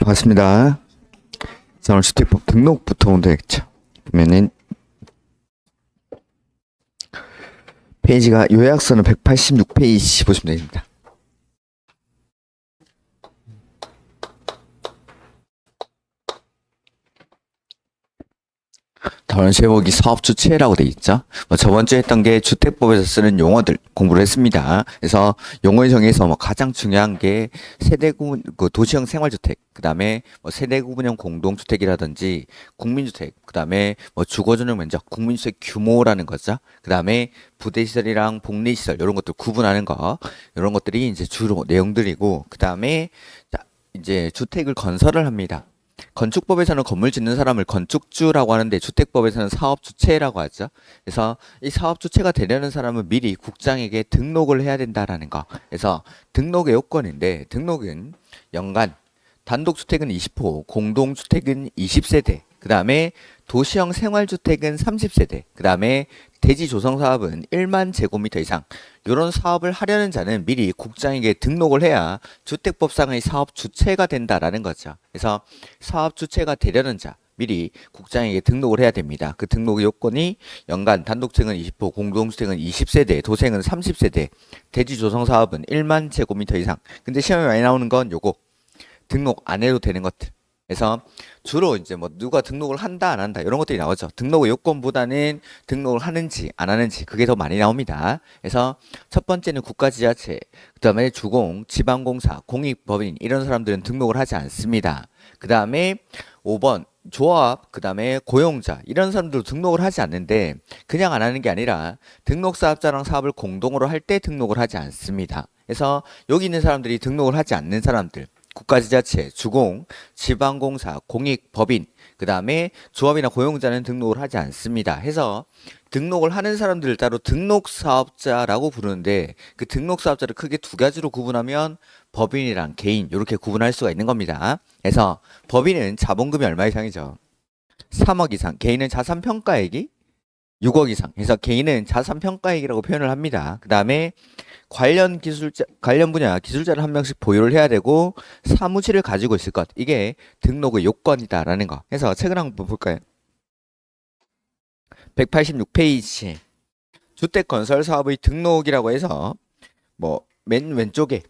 반갑습니다. 자, 오늘 주택법 등록부터 보면 되겠죠. 보면은 페이지가 요약서는 186페이지 보시면 됩니다. 다음 제목이 사업 주체라고 돼 있죠. 저번 주에 했던 게 주택법에서 쓰는 용어들 공부를 했습니다. 그래서 용어 정의에서 가장 중요한 게 세대구 도시형 생활주택, 그다음에 세대구분형 공동주택이라든지 국민주택, 그다음에 주거전용 면적, 국민주택 규모라는 거죠. 그다음에 부대시설이랑 복리시설 이런 것들 구분하는 거, 이런 것들이 이제 주로 내용들이고, 그다음에 이제 주택을 건설을 합니다. 건축법에서는 건물 짓는 사람을 건축주라고 하는데 주택법에서는 사업주체라고 하죠. 그래서 이 사업주체가 되려는 사람은 미리 국장에게 등록을 해야 된다라는 거. 그래서 등록의 요건인데, 등록은 연간, 단독주택은 20호, 공동주택은 20세대, 그 다음에 도시형 생활주택은 30세대, 그 다음에 대지 조성 사업은 1만 제곱미터 이상, 이런 사업을 하려는 자는 미리 국장에게 등록을 해야 주택법상의 사업 주체가 된다라는 거죠. 그래서 사업 주체가 되려는 자, 미리 국장에게 등록을 해야 됩니다. 그 등록 요건이 연간 단독주택은 20호, 공동주택은 20세대, 도생은 30세대, 대지 조성 사업은 1만 제곱미터 이상. 근데 시험에 많이 나오는 건 요거. 등록 안 해도 되는 것들. 그래서 주로 이제 누가 등록을 한다 안 한다 이런 것들이 나오죠. 등록 요건보다는 등록을 하는지 안 하는지 그게 더 많이 나옵니다. 그래서 첫 번째는 국가지자체, 그다음에 주공, 지방공사, 공익법인 이런 사람들은 등록을 하지 않습니다. 그다음에 5번 조합, 그다음에 고용자 이런 사람들도 등록을 하지 않는데, 그냥 안 하는 게 아니라 등록사업자랑 사업을 공동으로 할 때 등록을 하지 않습니다. 그래서 여기 있는 사람들이 등록을 하지 않는 사람들, 국가지자체, 주공, 지방공사, 공익법인, 그 다음에 조합이나 고용자는 등록을 하지 않습니다. 해서 등록을 하는 사람들을 따로 등록사업자라고 부르는데, 그 등록사업자를 크게 두 가지로 구분하면 법인이랑 개인 이렇게 구분할 수가 있는 겁니다. 그래서 법인은 자본금이 얼마 이상이죠? 3억 이상, 개인은 자산평가액이 6억 이상. 그래서 개인은 자산평가액이라고 표현을 합니다. 그 다음에 관련 분야 기술자를 한 명씩 보유를 해야 되고 사무실을 가지고 있을 것. 이게 등록의 요건이다라는 거. 그래서 책을 한번 볼까요? 186페이지. 주택 건설 사업의 등록이라고 해서 맨 왼쪽에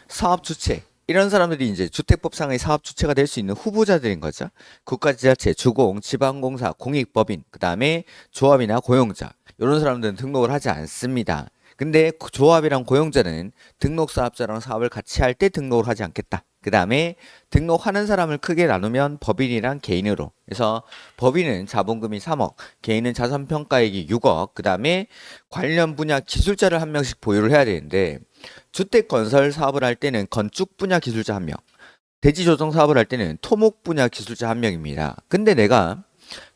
사업 주체, 이런 사람들이 이제 주택법상의 사업 주체가 될 수 있는 후보자들인 거죠. 국가지자체, 주공, 지방공사, 공익법인, 그 다음에 조합이나 고용자 이런 사람들은 등록을 하지 않습니다. 근데 조합이랑 고용자는 등록사업자랑 사업을 같이 할 때 등록을 하지 않겠다. 그 다음에 등록하는 사람을 크게 나누면 법인이랑 개인으로. 그래서 법인은 자본금이 3억, 개인은 자산평가액이 6억, 그 다음에 관련 분야 기술자를 한 명씩 보유를 해야 되는데, 주택 건설 사업을 할 때는 건축 분야 기술자 한 명, 대지 조성 사업을 할 때는 토목 분야 기술자 한 명입니다. 근데 내가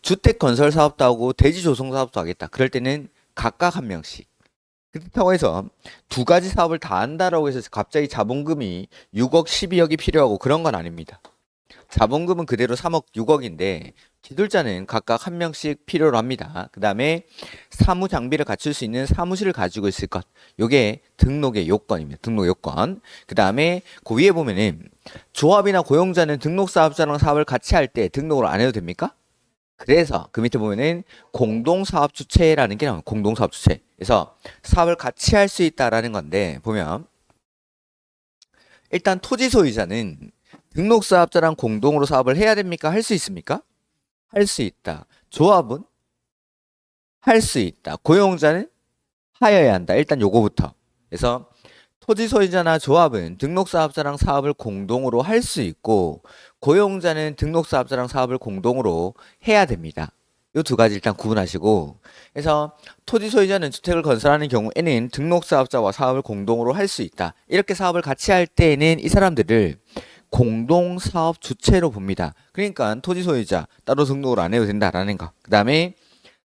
주택 건설 사업도 하고 대지 조성 사업도 하겠다. 그럴 때는 각각 한 명씩. 그렇다고 해서 두 가지 사업을 다 한다라고 해서 갑자기 자본금이 6억, 12억이 필요하고 그런 건 아닙니다. 자본금은 그대로 3억, 6억인데 기술자는 각각 한 명씩 필요로 합니다. 그 다음에 사무 장비를 갖출 수 있는 사무실을 가지고 있을 것. 요게 등록의 요건입니다. 등록 요건. 그 다음에 그 위에 보면은 조합이나 고용자는 등록사업자랑 사업을 같이 할 때 등록을 안 해도 됩니까? 그래서 그 밑에 보면은 공동사업주체라는 게 나와요. 공동사업주체. 그래서 사업을 같이 할 수 있다라는 건데, 보면 일단 토지 소유자는 등록사업자랑 공동으로 사업을 해야 됩니까? 할 수 있습니까? 할 수 있다. 조합은 할 수 있다. 고용자는 하여야 한다. 일단 요거부터. 그래서 토지 소유자나 조합은 등록사업자랑 사업을 공동으로 할 수 있고, 고용자는 등록사업자랑 사업을 공동으로 해야 됩니다. 이 두 가지 일단 구분하시고, 그래서 토지 소유자는 주택을 건설하는 경우에는 등록사업자와 사업을 공동으로 할 수 있다. 이렇게 사업을 같이 할 때에는 이 사람들을 공동사업 주체로 봅니다. 그러니까 토지 소유자 따로 등록을 안 해도 된다라는 거. 그 다음에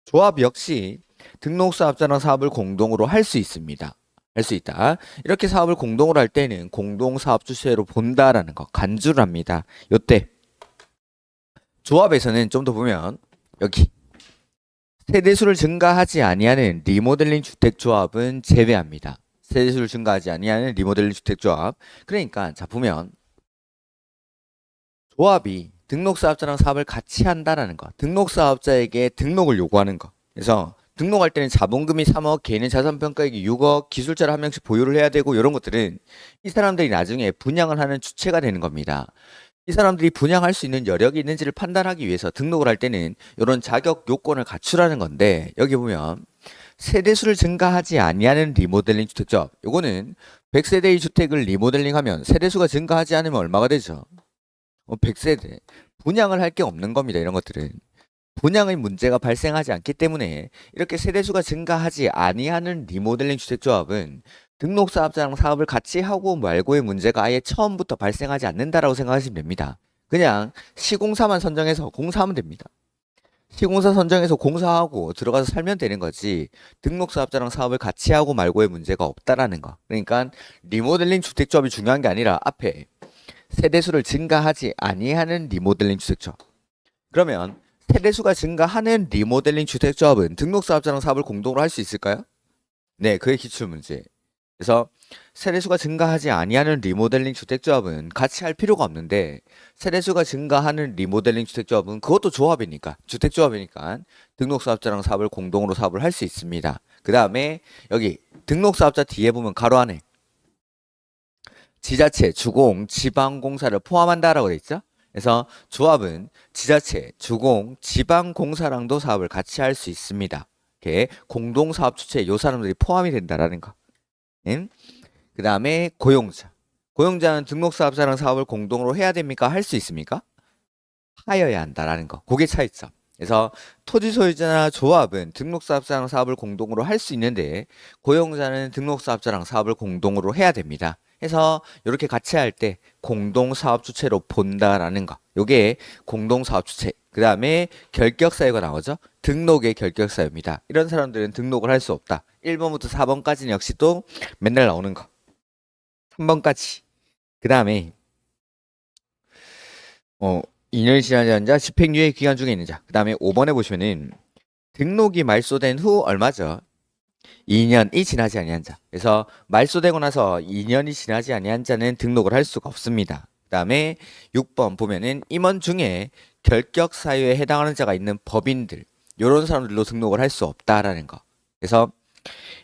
조합 역시 등록사업자랑 사업을 공동으로 할 수 있습니다. 할 수 있다. 이렇게 사업을 공동으로 할 때는 공동사업 주체로 본다라는 거 간주를 합니다. 요때 조합에서는 좀 더 보면 여기 세대수를 증가하지 아니하는 리모델링 주택조합은 제외합니다. 세대수를 증가하지 아니하는 리모델링 주택조합. 그러니까 자 보면 조합이 등록사업자랑 사업을 같이 한다라는 거. 등록사업자에게 등록을 요구하는 거. 그래서 등록할 때는 자본금이 3억, 개인의 자산평가액이 6억, 기술자를 한 명씩 보유를 해야 되고 이런 것들은 이 사람들이 나중에 분양을 하는 주체가 되는 겁니다. 이 사람들이 분양할 수 있는 여력이 있는지를 판단하기 위해서 등록을 할 때는 이런 자격 요건을 갖추라는 건데 여기 보면 세대수를 증가하지 아니하는 리모델링 주택조합. 요거는 100세대의 주택을 리모델링하면 세대수가 증가하지 않으면 얼마가 되죠? 100세대. 분양을 할 게 없는 겁니다. 이런 것들은. 분양의 문제가 발생하지 않기 때문에 이렇게 세대수가 증가하지 아니하는 리모델링 주택조합은 등록사업자랑 사업을 같이 하고 말고의 문제가 아예 처음부터 발생하지 않는다라고 생각하시면 됩니다. 그냥 시공사만 선정해서 공사하면 됩니다. 시공사 선정해서 공사하고 들어가서 살면 되는 거지 등록사업자랑 사업을 같이 하고 말고의 문제가 없다라는 거. 그러니까 리모델링 주택조합이 중요한 게 아니라 앞에 세대수를 증가하지 아니하는 리모델링 주택조합. 그러면 세대수가 증가하는 리모델링 주택조합은 등록사업자랑 사업을 공동으로 할 수 있을까요? 네, 그게 기출문제. 그래서 세대수가 증가하지 아니하는 리모델링 주택조합은 같이 할 필요가 없는데 세대수가 증가하는 리모델링 주택조합은 그것도 조합이니까 주택조합이니까 등록사업자랑 사업을 공동으로 사업을 할 수 있습니다. 그 다음에 여기 등록사업자 뒤에 보면 가로 안에 지자체, 주공, 지방공사를 포함한다라고 돼 있죠? 그래서 조합은 지자체, 주공, 지방공사랑도 사업을 같이 할 수 있습니다. 이렇게 공동사업 주체에 요 사람들이 포함이 된다라는 거. 그 다음에 고용자. 고용자는 등록사업자랑 사업을 공동으로 해야 됩니까? 할 수 있습니까? 하여야 한다라는 거. 그게 차이점. 그래서 토지 소유자나 조합은 등록사업자랑 사업을 공동으로 할 수 있는데 고용자는 등록사업자랑 사업을 공동으로 해야 됩니다. 해서 이렇게 같이 할 때 공동사업 주체로 본다라는 거. 요게 공동사업 주체. 그 다음에 결격사유가 나오죠. 등록의 결격사유입니다. 이런 사람들은 등록을 할 수 없다. 1번부터 4번까지는 역시 또 맨날 나오는 거. 3번까지. 그 다음에 2년이 지나지 않은 자, 집행유예 기간 중에 있는 자. 그 다음에 5번에 보시면은 등록이 말소된 후 얼마죠? 2년이 지나지 아니한 자. 그래서 말소되고 나서 2년이 지나지 아니한 자는 등록을 할 수가 없습니다. 그 다음에 6번 보면은 임원 중에 결격 사유에 해당하는 자가 있는 법인들 이런 사람들로 등록을 할 수 없다라는 거. 그래서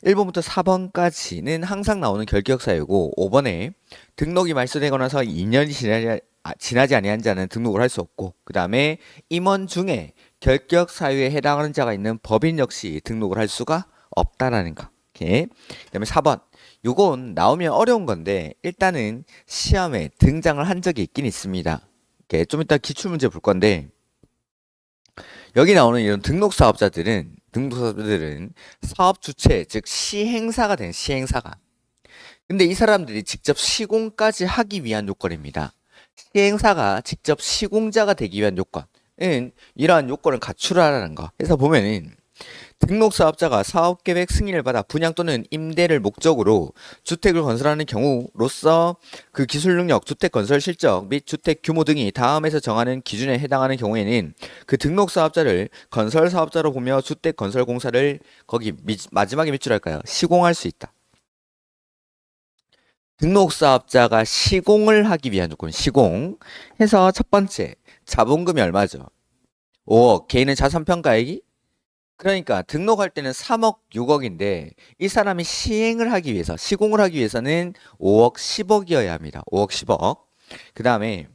1번부터 4번까지는 항상 나오는 결격 사유고 5번에 등록이 말소되고 나서 2년이 지나지 아니한 자는 등록을 할 수 없고 그 다음에 임원 중에 결격 사유에 해당하는 자가 있는 법인 역시 등록을 할 수가 없다라는 거. 오케이. 그다음에 4번. 요건 나오면 어려운 건데 일단은 시험에 등장을 한 적이 있긴 있습니다. 오케이. 좀 이따 기출문제 볼 건데 여기 나오는 이런 등록사업자들은 사업 주체 즉 시행사가 된 시행사가 근데 이 사람들이 직접 시공까지 하기 위한 요건입니다. 시행사가 직접 시공자가 되기 위한 요건은 이러한 요건을 갖추라는 거. 그래서 보면은 등록사업자가 사업계획 승인을 받아 분양 또는 임대를 목적으로 주택을 건설하는 경우로서 그 기술 능력, 주택 건설 실적 및 주택 규모 등이 다음에서 정하는 기준에 해당하는 경우에는 그 등록사업자를 건설사업자로 보며 주택 건설 공사를 거기 마지막에 밑줄 할까요? 시공할 수 있다. 등록사업자가 시공을 하기 위한 조건, 시공. 해서 첫 번째, 자본금이 얼마죠? 5억, 개인의 자산평가액이 그러니까 등록할 때는 3억, 6억인데 이 사람이 시행을 하기 위해서 시공을 하기 위해서는 5억, 10억이어야 합니다. 5억, 10억. 그 다음에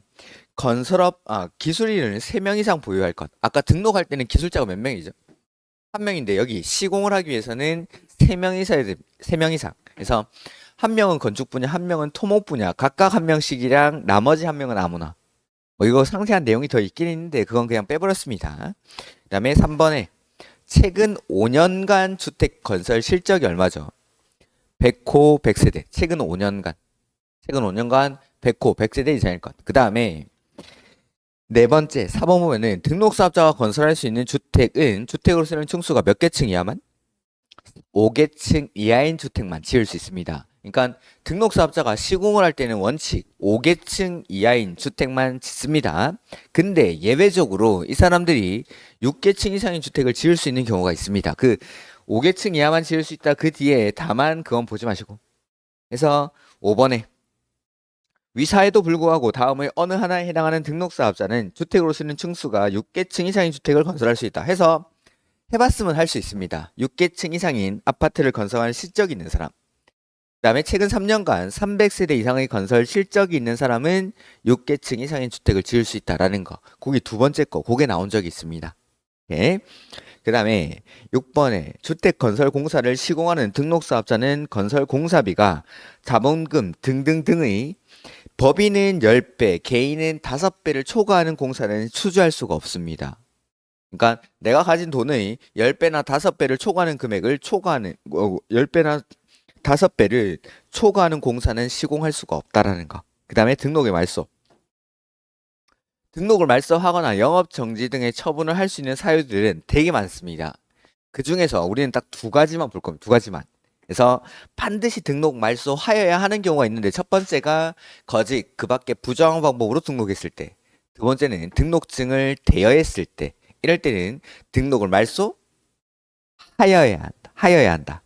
건설업 기술인을 3명 이상 보유할 것. 아까 등록할 때는 기술자가 몇 명이죠? 1명인데 여기 시공을 하기 위해서는 3명 이상 3명 이상. 그래서 한 명은 건축 분야, 한 명은 토목 분야, 각각 한 명씩이랑 나머지 한 명은 아무나. 이거 상세한 내용이 더 있긴 있는데 그건 그냥 빼버렸습니다. 그 다음에 3번에 최근 5년간 주택 건설 실적이 얼마죠? 100호 100세대. 최근 5년간 100호 100세대 이상일 것. 그 다음에 네 번째 4번 보면은 등록사업자가 건설할 수 있는 주택은 주택으로 쓰는 층수가 몇 개층이야만? 5개층 이하인 주택만 지을 수 있습니다. 그러니까 등록사업자가 시공을 할 때는 원칙 5개층 이하인 주택만 짓습니다. 근데 예외적으로 이 사람들이 6개층 이상인 주택을 지을 수 있는 경우가 있습니다. 그 5개층 이하만 지을 수 있다 그 뒤에 다만 그건 보지 마시고. 그래서 5번에 위사에도 불구하고 다음의 어느 하나에 해당하는 등록사업자는 주택으로 쓰는 층수가 6개층 이상인 주택을 건설할 수 있다 해서 해봤으면 할 수 있습니다. 6개층 이상인 아파트를 건설할 실적이 있는 사람. 그 다음에 최근 3년간 300세대 이상의 건설 실적이 있는 사람은 6개층 이상인 주택을 지을 수 있다라는 거. 그게 두 번째 거. 그게 나온 적이 있습니다. 예. 그 다음에 6번에 주택건설공사를 시공하는 등록사업자는 건설공사비가 자본금 등등등의 법인은 10배, 개인은 5배를 초과하는 공사는 수주할 수가 없습니다. 그러니까 내가 가진 돈의 10배나 5배를 초과하는 금액을 초과하는 10배나 5배를 초과하는 공사는 시공할 수가 없다라는 거. 그 다음에 등록의 말소. 등록을 말소하거나 영업 정지 등의 처분을 할 수 있는 사유들은 되게 많습니다. 그 중에서 우리는 딱 두 가지만 볼 겁니다. 두 가지만. 그래서 반드시 등록 말소하여야 하는 경우가 있는데 첫 번째가 거짓 그 밖에 부정한 방법으로 등록했을 때, 두 번째는 등록증을 대여했을 때, 이럴 때는 등록을 말소하여야 한다. 하여야 한다.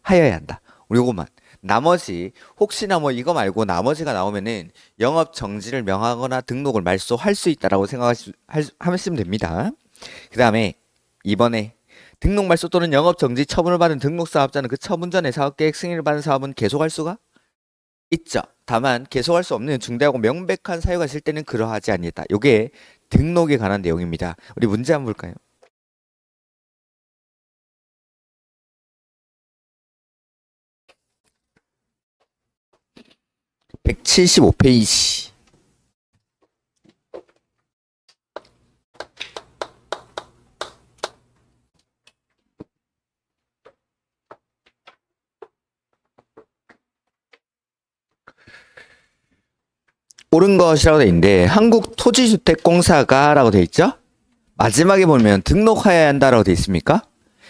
우리 요것만. 나머지 혹시나 뭐 이거 말고 나머지가 나오면은 영업 정지를 명하거나 등록을 말소할 수 있다라고 하시면 됩니다. 그 다음에 이번에 등록 말소 또는 영업 정지 처분을 받은 등록 사업자는 그 처분 전에 사업 계획 승인을 받은 사업은 계속할 수가 있죠. 다만 계속할 수 없는 중대하고 명백한 사유가 있을 때는 그러하지 아니했다. 요게 등록에 관한 내용입니다. 우리 문제 한번 볼까요? 175페이지. 옳은 것이라고 돼 있는데 한국토지주택공사가라고 돼 있죠? 마지막에 보면 등록하여야 한다라고 돼 있습니까?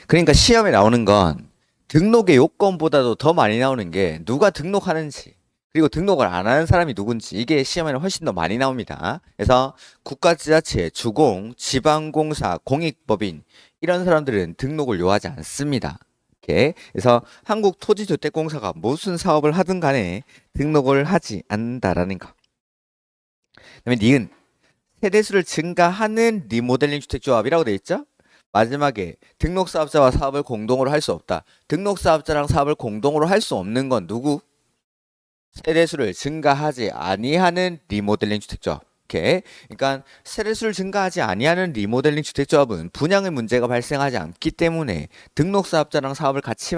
그러니까 시험에 나오는 건 등록의 요건보다도 더 많이 나오는 게 누가 등록하는지, 그리고 등록을 안 하는 사람이 누군지, 이게 시험에는 훨씬 더 많이 나옵니다. 그래서 국가지자체, 주공, 지방공사, 공익법인 이런 사람들은 등록을 요하지 않습니다. 이렇게. 그래서 한국토지주택공사가 무슨 사업을 하든 간에 등록을 하지 않는다라는 거. 그다음에 니은 세대수를 증가하는 리모델링 주택조합이라고 돼 있죠? 마지막에 등록사업자와 사업을 공동으로 할 수 없다. 등록사업자랑 사업을 공동으로 할 수 없는 건 누구? 세대수를 증가하지 아니하는 리모델링 주택조합. 이렇게. 그러니까 세대수를 증가하지 아니하는 리모델링 주택조합은 분양의 문제가 발생하지 않기 때문에 등록사업자랑 사업을 같이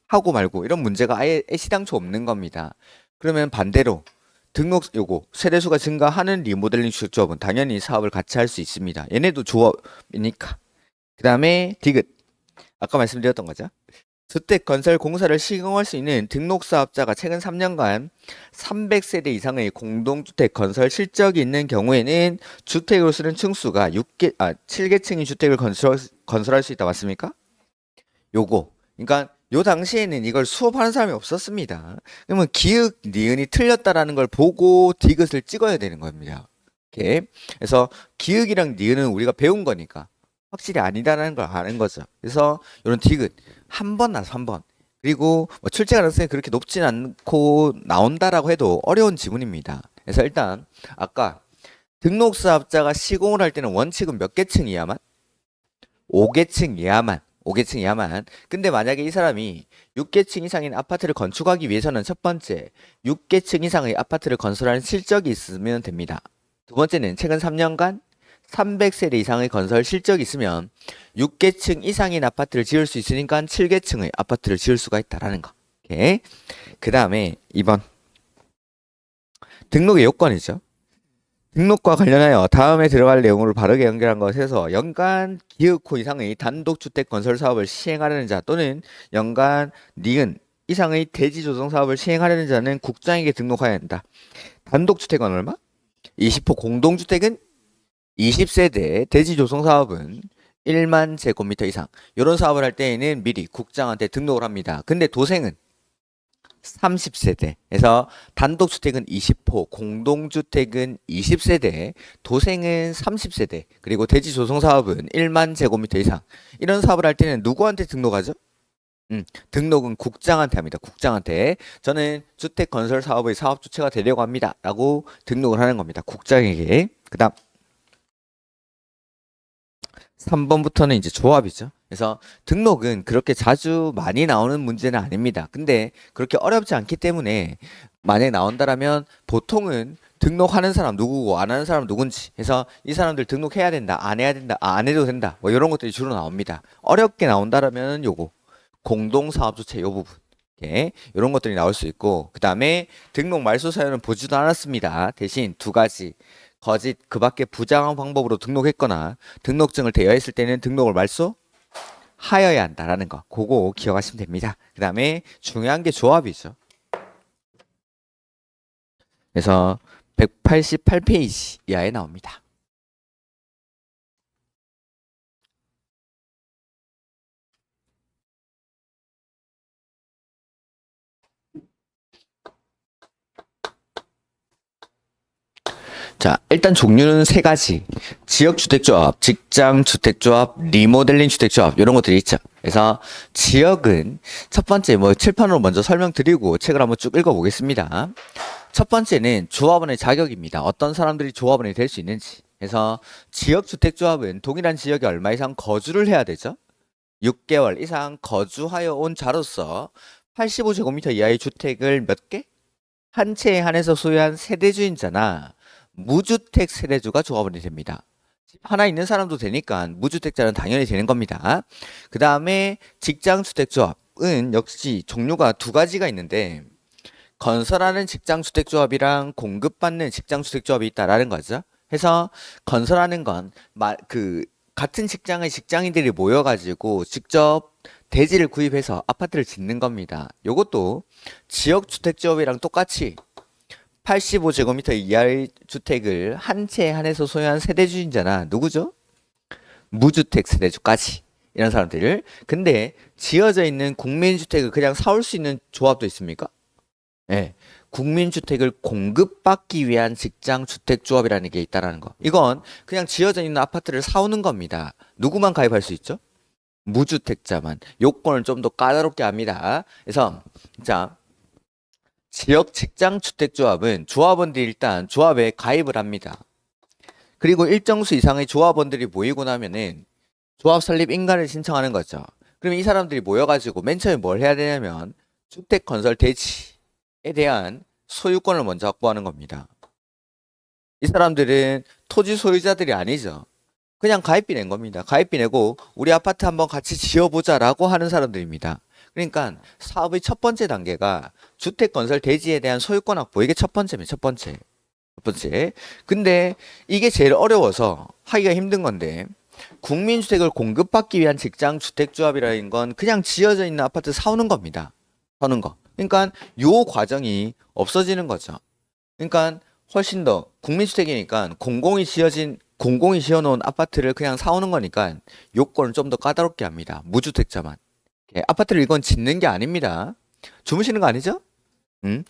하고 말고 이런 문제가 아예 애시당초 없는 겁니다. 그러면 반대로 등록 요거 세대수가 증가하는 리모델링 주택조합은 당연히 사업을 같이 할 수 있습니다. 얘네도 조합이니까. 그 다음에 디귿. 아까 말씀드렸던 거죠. 주택건설공사를 시공할 수 있는 등록사업자가 최근 3년간 300세대 이상의 공동주택 건설 실적이 있는 경우에는 주택으로 쓰는 층수가 7개층의 주택을 건설할 수 있다. 맞습니까? 요거. 그러니까 요 당시에는 이걸 수업하는 사람이 없었습니다. 그러면 기역, 니은이 틀렸다라는 걸 보고 디귿을 찍어야 되는 겁니다. 이렇게. 그래서 기역이랑 니은은 우리가 배운 거니까 확실히 아니다라는 걸 아는 거죠. 그래서 이런 디귿 한 번 나서 한 번. 그리고 뭐 출제 가능성이 그렇게 높진 않고 나온다라고 해도 어려운 지문입니다. 그래서 일단 아까 등록사업자가 시공을 할 때는 원칙은 몇 개층 이하만? 5개층 이하만. 5개층 이하만. 근데 만약에 이 사람이 6개층 이상인 아파트를 건축하기 위해서는 첫 번째 6개층 이상의 아파트를 건설하는 실적이 있으면 됩니다. 두 번째는 최근 3년간 300세대 이상의 건설 실적이 있으면 6개층 이상인 아파트를 지을 수 있으니까 7개층의 아파트를 지을 수가 있다라는 거. 오케이. 그 다음에 2번 등록의 요건이죠. 등록과 관련하여 다음에 들어갈 내용을 바르게 연결한 것에서 연간 기획호 이상의 단독주택 건설 사업을 시행하려는 자 또는 연간 니은 이상의 대지 조성 사업을 시행하려는 자는 국장에게 등록해야 한다. 단독주택은 얼마? 20호, 공동주택은 20세대, 대지 조성 사업은 1만 제곱미터 이상. 이런 사업을 할 때에는 미리 국장한테 등록을 합니다. 근데 도생은 30세대. 그래서 단독주택은 20호, 공동주택은 20세대, 도생은 30세대, 그리고 대지 조성 사업은 1만 제곱미터 이상. 이런 사업을 할 때는 누구한테 등록하죠? 등록은 국장한테 합니다. 국장한테. 저는 주택 건설 사업의 사업 주체가 되려고 합니다. 라고 등록을 하는 겁니다. 국장에게. 그다음 3번부터는 이제 조합이죠. 그래서 등록은 그렇게 자주 많이 나오는 문제는 아닙니다. 근데 그렇게 어렵지 않기 때문에 만약에 나온다라면 보통은 등록하는 사람 누구고 안 하는 사람 누군지 해서 이 사람들 등록해야 된다, 안 해야 된다, 안 해도 된다, 뭐 이런 것들이 주로 나옵니다. 어렵게 나온다라면 요거 공동사업주체 요 부분. 예, 이런 것들이 나올 수 있고 그 다음에 등록 말소 사연은 보지도 않았습니다. 대신 두 가지 거짓 그 밖에 부당한 방법으로 등록했거나 등록증을 대여했을 때는 등록을 말소 하여야 한다라는 거 그거 기억하시면 됩니다. 그 다음에 중요한 게 조합이죠. 그래서 188페이지 이하에 나옵니다. 자, 일단 종류는 세 가지. 지역주택조합, 직장주택조합, 리모델링 주택조합 이런 것들이 있죠. 그래서 지역은 첫 번째 뭐 칠판으로 먼저 설명드리고 책을 한번 쭉 읽어보겠습니다. 첫 번째는 조합원의 자격입니다. 어떤 사람들이 조합원이 될 수 있는지. 그래서 지역주택조합은 동일한 지역에 얼마 이상 거주를 해야 되죠. 6개월 이상 거주하여 온 자로서 85제곱미터 이하의 주택을 몇 개? 한 채에 한해서 소유한 세대주인자나 무주택 세대주가 조합원이 됩니다. 집 하나 있는 사람도 되니까 무주택자는 당연히 되는 겁니다. 그 다음에 직장주택조합은 역시 종류가 두 가지가 있는데 건설하는 직장주택조합이랑 공급받는 직장주택조합이 있다라는 거죠. 해서 건설하는 건 같은 직장의 직장인들이 모여가지고 직접 대지를 구입해서 아파트를 짓는 겁니다. 요것도 지역주택조합이랑 똑같이 85제곱미터 이하의 주택을 한 채에 한해서 소유한 세대주인자나 누구죠? 무주택 세대주까지 이런 사람들을. 근데 지어져 있는 국민주택을 그냥 사올 수 있는 조합도 있습니까? 네. 국민주택을 공급받기 위한 직장주택조합이라는 게 있다라는 거. 이건 그냥 지어져 있는 아파트를 사오는 겁니다. 누구만 가입할 수 있죠? 무주택자만. 요건을 좀 더 까다롭게 합니다. 그래서 자, 지역 직장주택조합은 조합원들이 일단 조합에 가입을 합니다. 그리고 일정 수 이상의 조합원들이 모이고 나면은 조합 설립 인가를 신청하는 거죠. 그러면 이 사람들이 모여가지고 맨 처음에 뭘 해야 되냐면 주택 건설 대지에 대한 소유권을 먼저 확보하는 겁니다. 이 사람들은 토지 소유자들이 아니죠. 그냥 가입비 낸 겁니다. 가입비 내고 우리 아파트 한번 같이 지어보자라고 하는 사람들입니다. 그러니까 사업의 첫 번째 단계가 주택 건설 대지에 대한 소유권 확보. 이게 첫 번째입니다. 첫 번째. 근데 이게 제일 어려워서 하기가 힘든 건데 국민주택을 공급받기 위한 직장주택조합이라는 건 그냥 지어져 있는 아파트 사오는 겁니다. 사는 거. 그러니까 요 과정이 없어지는 거죠. 그러니까 훨씬 더 국민주택이니까 공공이 지어놓은 아파트를 그냥 사오는 거니까 요건을 좀 더 까다롭게 합니다. 무주택자만. 아파트를 이건 짓는 게 아닙니다. 주무시는 거 아니죠? 응?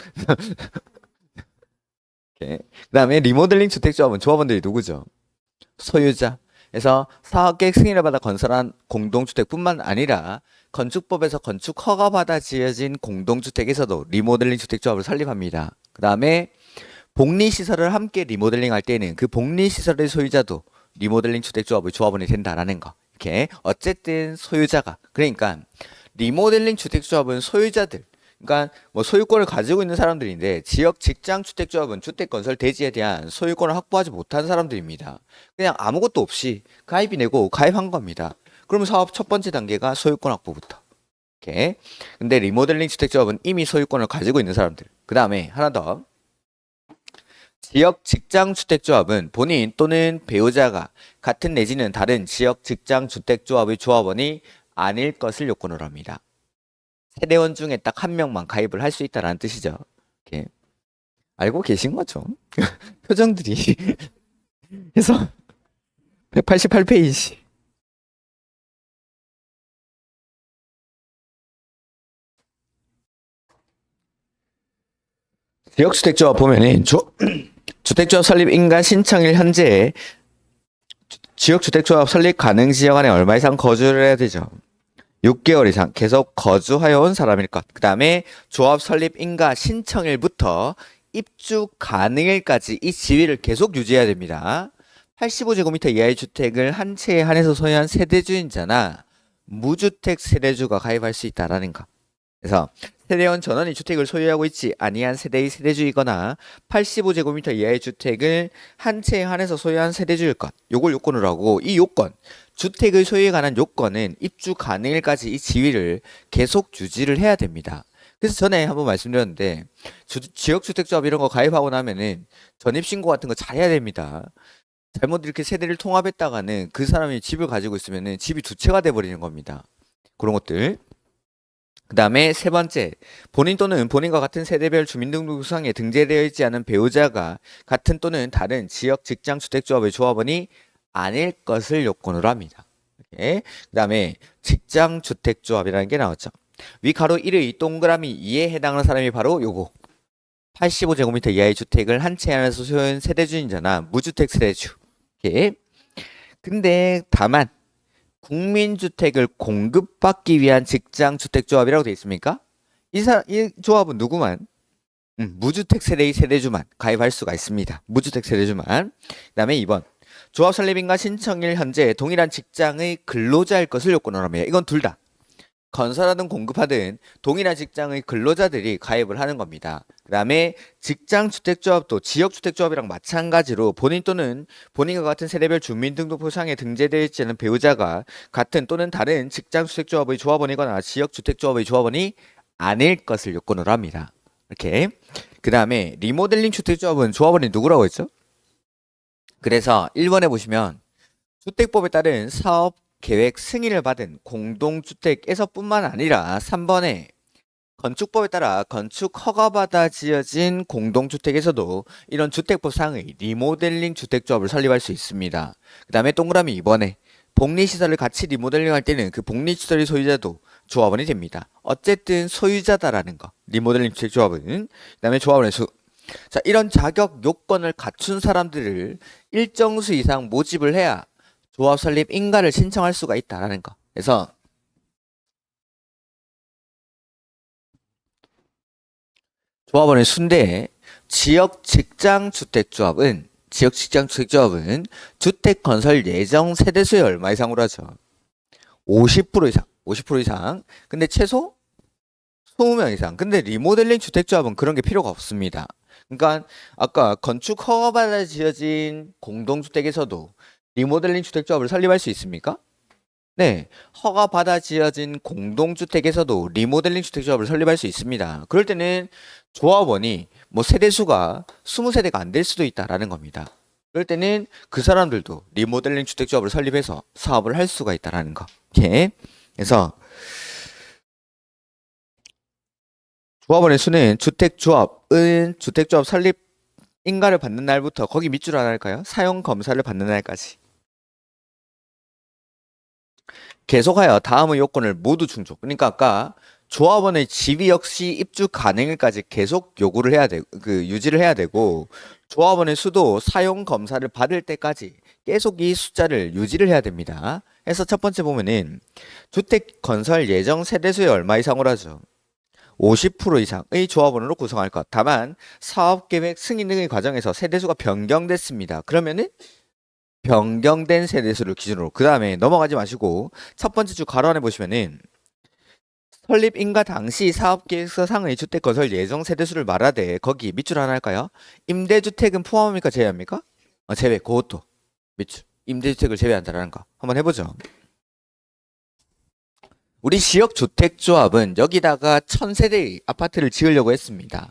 그 다음에 리모델링 주택조합은 조합원들이 누구죠? 소유자. 그래서 사업계획 승인을 받아 건설한 공동주택뿐만 아니라 건축법에서 건축 허가받아 지어진 공동주택에서도 리모델링 주택조합을 설립합니다. 그 다음에 복리시설을 함께 리모델링 할 때는 그 복리시설의 소유자도 리모델링 주택조합의 조합원이 된다라는 거. 이렇게 어쨌든 소유자가 그러니까 리모델링 주택조합은 소유자들 그러니까 뭐 소유권을 가지고 있는 사람들인데 지역 직장 주택조합은 주택 건설 대지에 대한 소유권을 확보하지 못한 사람들입니다. 그냥 아무것도 없이 가입이 내고 가입한 겁니다. 그러면 사업 첫 번째 단계가 소유권 확보부터. 이렇게. 근데 리모델링 주택조합은 이미 소유권을 가지고 있는 사람들. 그 다음에 하나 더. 지역 직장 주택조합은 본인 또는 배우자가 같은 내지는 다른 지역 직장 주택조합의 조합원이 아닐 것을 요건으로 합니다. 세대원 중에 딱 한 명만 가입을 할 수 있다라는 뜻이죠. 이렇게. 알고 계신 거죠? 표정들이. 그래서 188페이지. 지역주택조합 보면은 주택조합 설립 인가 신청일 현재 지역주택조합 설립 가능 지역 안에 얼마 이상 거주를 해야 되죠. 6개월 이상 계속 거주하여 온 사람일 것. 그 다음에 조합 설립 인가 신청일부터 입주 가능일까지 이 지위를 계속 유지해야 됩니다. 85제곱미터 이하의 주택을 한 채에 한해서 소유한 세대주인자나 무주택 세대주가 가입할 수 있다라는 거. 그래서 세대원 전원이 주택을 소유하고 있지 아니한 세대의 세대주이거나 85제곱미터 이하의 주택을 한 채에 한해서 소유한 세대주일 것. 요걸 요건으로 하고 이 요건, 주택의 소유에 관한 요건은 입주 가능일까지 이 지위를 계속 유지를 해야 됩니다. 그래서 전에 한번 말씀드렸는데 지역주택조합 이런 거 가입하고 나면은 전입신고 같은 거 잘 해야 됩니다. 잘못 이렇게 세대를 통합했다가는 그 사람이 집을 가지고 있으면은 집이 두 채가 돼버리는 겁니다. 그런 것들. 그 다음에 세 번째, 본인 또는 본인과 같은 세대별 주민등록상에 등재되어 있지 않은 배우자가 같은 또는 다른 지역 직장 주택조합의 조합원이 아닐 것을 요건으로 합니다. 그 다음에 직장 주택조합이라는 게 나왔죠. 위 가로 1의 동그라미 2에 해당하는 사람이 바로 요거. 85제곱미터 이하의 주택을 한 채 안에서 소유한 세대주인자나 무주택 세대주. 근데 다만 국민주택을 공급받기 위한 직장주택조합이라고 되어 있습니까? 이 조합은 누구만? 무주택 세대의 세대주만 가입할 수가 있습니다. 무주택 세대주만. 그 다음에 2번. 조합 설립인가 신청일 현재 동일한 직장의 근로자일 것을 요건으로 합니다. 이건 둘 다. 건설하든 공급하든 동일한 직장의 근로자들이 가입을 하는 겁니다. 그 다음에 직장주택조합도 지역주택조합이랑 마찬가지로 본인 또는 본인과 같은 세대별 주민등록부상에 등재되어 있지 않은 배우자가 같은 또는 다른 직장주택조합의 조합원이거나 지역주택조합의 조합원이 아닐 것을 요건으로 합니다. 이렇게. 그 다음에 리모델링 주택조합은 조합원이 누구라고 했죠? 그래서 1번에 보시면 주택법에 따른 사업 계획 승인을 받은 공동주택에서뿐만 아니라 3번에 건축법에 따라 건축 허가받아 지어진 공동주택에서도 이런 주택법상의 리모델링 주택조합을 설립할 수 있습니다. 그 다음에 동그라미 2번에 복리시설을 같이 리모델링할 때는 그 복리시설의 소유자도 조합원이 됩니다. 어쨌든 소유자다라는 거. 리모델링 주택조합은. 그 다음에 조합원의 수. 자, 이런 자격 요건을 갖춘 사람들을 일정 수 이상 모집을 해야 조합 설립 인가를 신청할 수가 있다라는 거. 그래서 조합원의 수인데 지역 직장 주택조합은 주택 건설 예정 세대수의 얼마 이상으로 하죠? 50% 이상. 50% 이상. 근데 최소 20명 이상. 근데 리모델링 주택조합은 그런 게 필요가 없습니다. 그러니까 아까 건축 허가받아 지어진 공동주택에서도 리모델링 주택조합을 설립할 수 있습니까? 네, 허가받아 지어진 공동주택에서도 리모델링 주택조합을 설립할 수 있습니다. 그럴 때는 조합원이 뭐 세대수가 20세대가 안 될 수도 있다라는 겁니다. 그럴 때는 그 사람들도 리모델링 주택조합을 설립해서 사업을 할 수가 있다라는 거. 이렇게. 그래서 조합원의 수는 주택조합 설립 인가를 받는 날부터 거기 밑줄 하나 할까요? 사용 검사를 받는 날까지. 계속하여 다음의 요건을 모두 충족. 그러니까 아까 조합원의 지위 역시 입주 가능일까지 계속 요구를 해야 되고, 유지를 해야 되고, 조합원의 수도 사용 검사를 받을 때까지 계속 이 숫자를 유지를 해야 됩니다. 그래서 첫 번째 보면은 주택 건설 예정 세대수의 얼마 이상으로 하죠. 50% 이상의 조합원으로 구성할 것. 다만 사업계획 승인 등의 과정에서 세대수가 변경됐습니다. 그러면은 변경된 세대수를 기준으로 그 다음에 넘어가지 마시고 첫 번째 줄 가로 안에 보시면은 설립 인가 당시 사업계획서상의 주택 건설 예정 세대수를 말하되 거기 밑줄 하나 할까요? 임대주택은 포함합니까 제외합니까? 제외. 그것도 밑줄. 임대주택을 제외한다라는 거 한번 해보죠. 우리 지역주택조합은 여기다가 1000세대의 아파트를 지으려고 했습니다.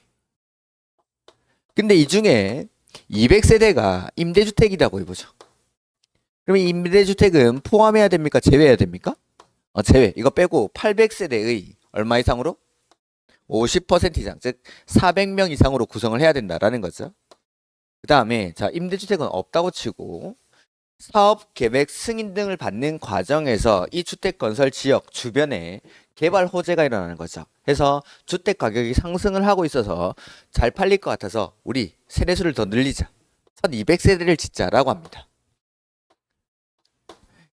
근데 이 중에 200세대가 임대주택이라고 해보죠. 그럼 임대주택은 포함해야 됩니까? 제외해야 됩니까? 제외. 이거 빼고 800세대의 얼마 이상으로? 50% 이상, 즉 400명 이상으로 구성을 해야 된다라는 거죠. 그 다음에 자 임대주택은 없다고 치고 사업 계획 승인 등을 받는 과정에서 이 주택 건설 지역 주변에 개발 호재가 일어나는 거죠. 그래서 주택 가격이 상승을 하고 있어서 잘 팔릴 것 같아서 우리 세대수를 더 늘리자. 1200세대를 짓자라고 합니다.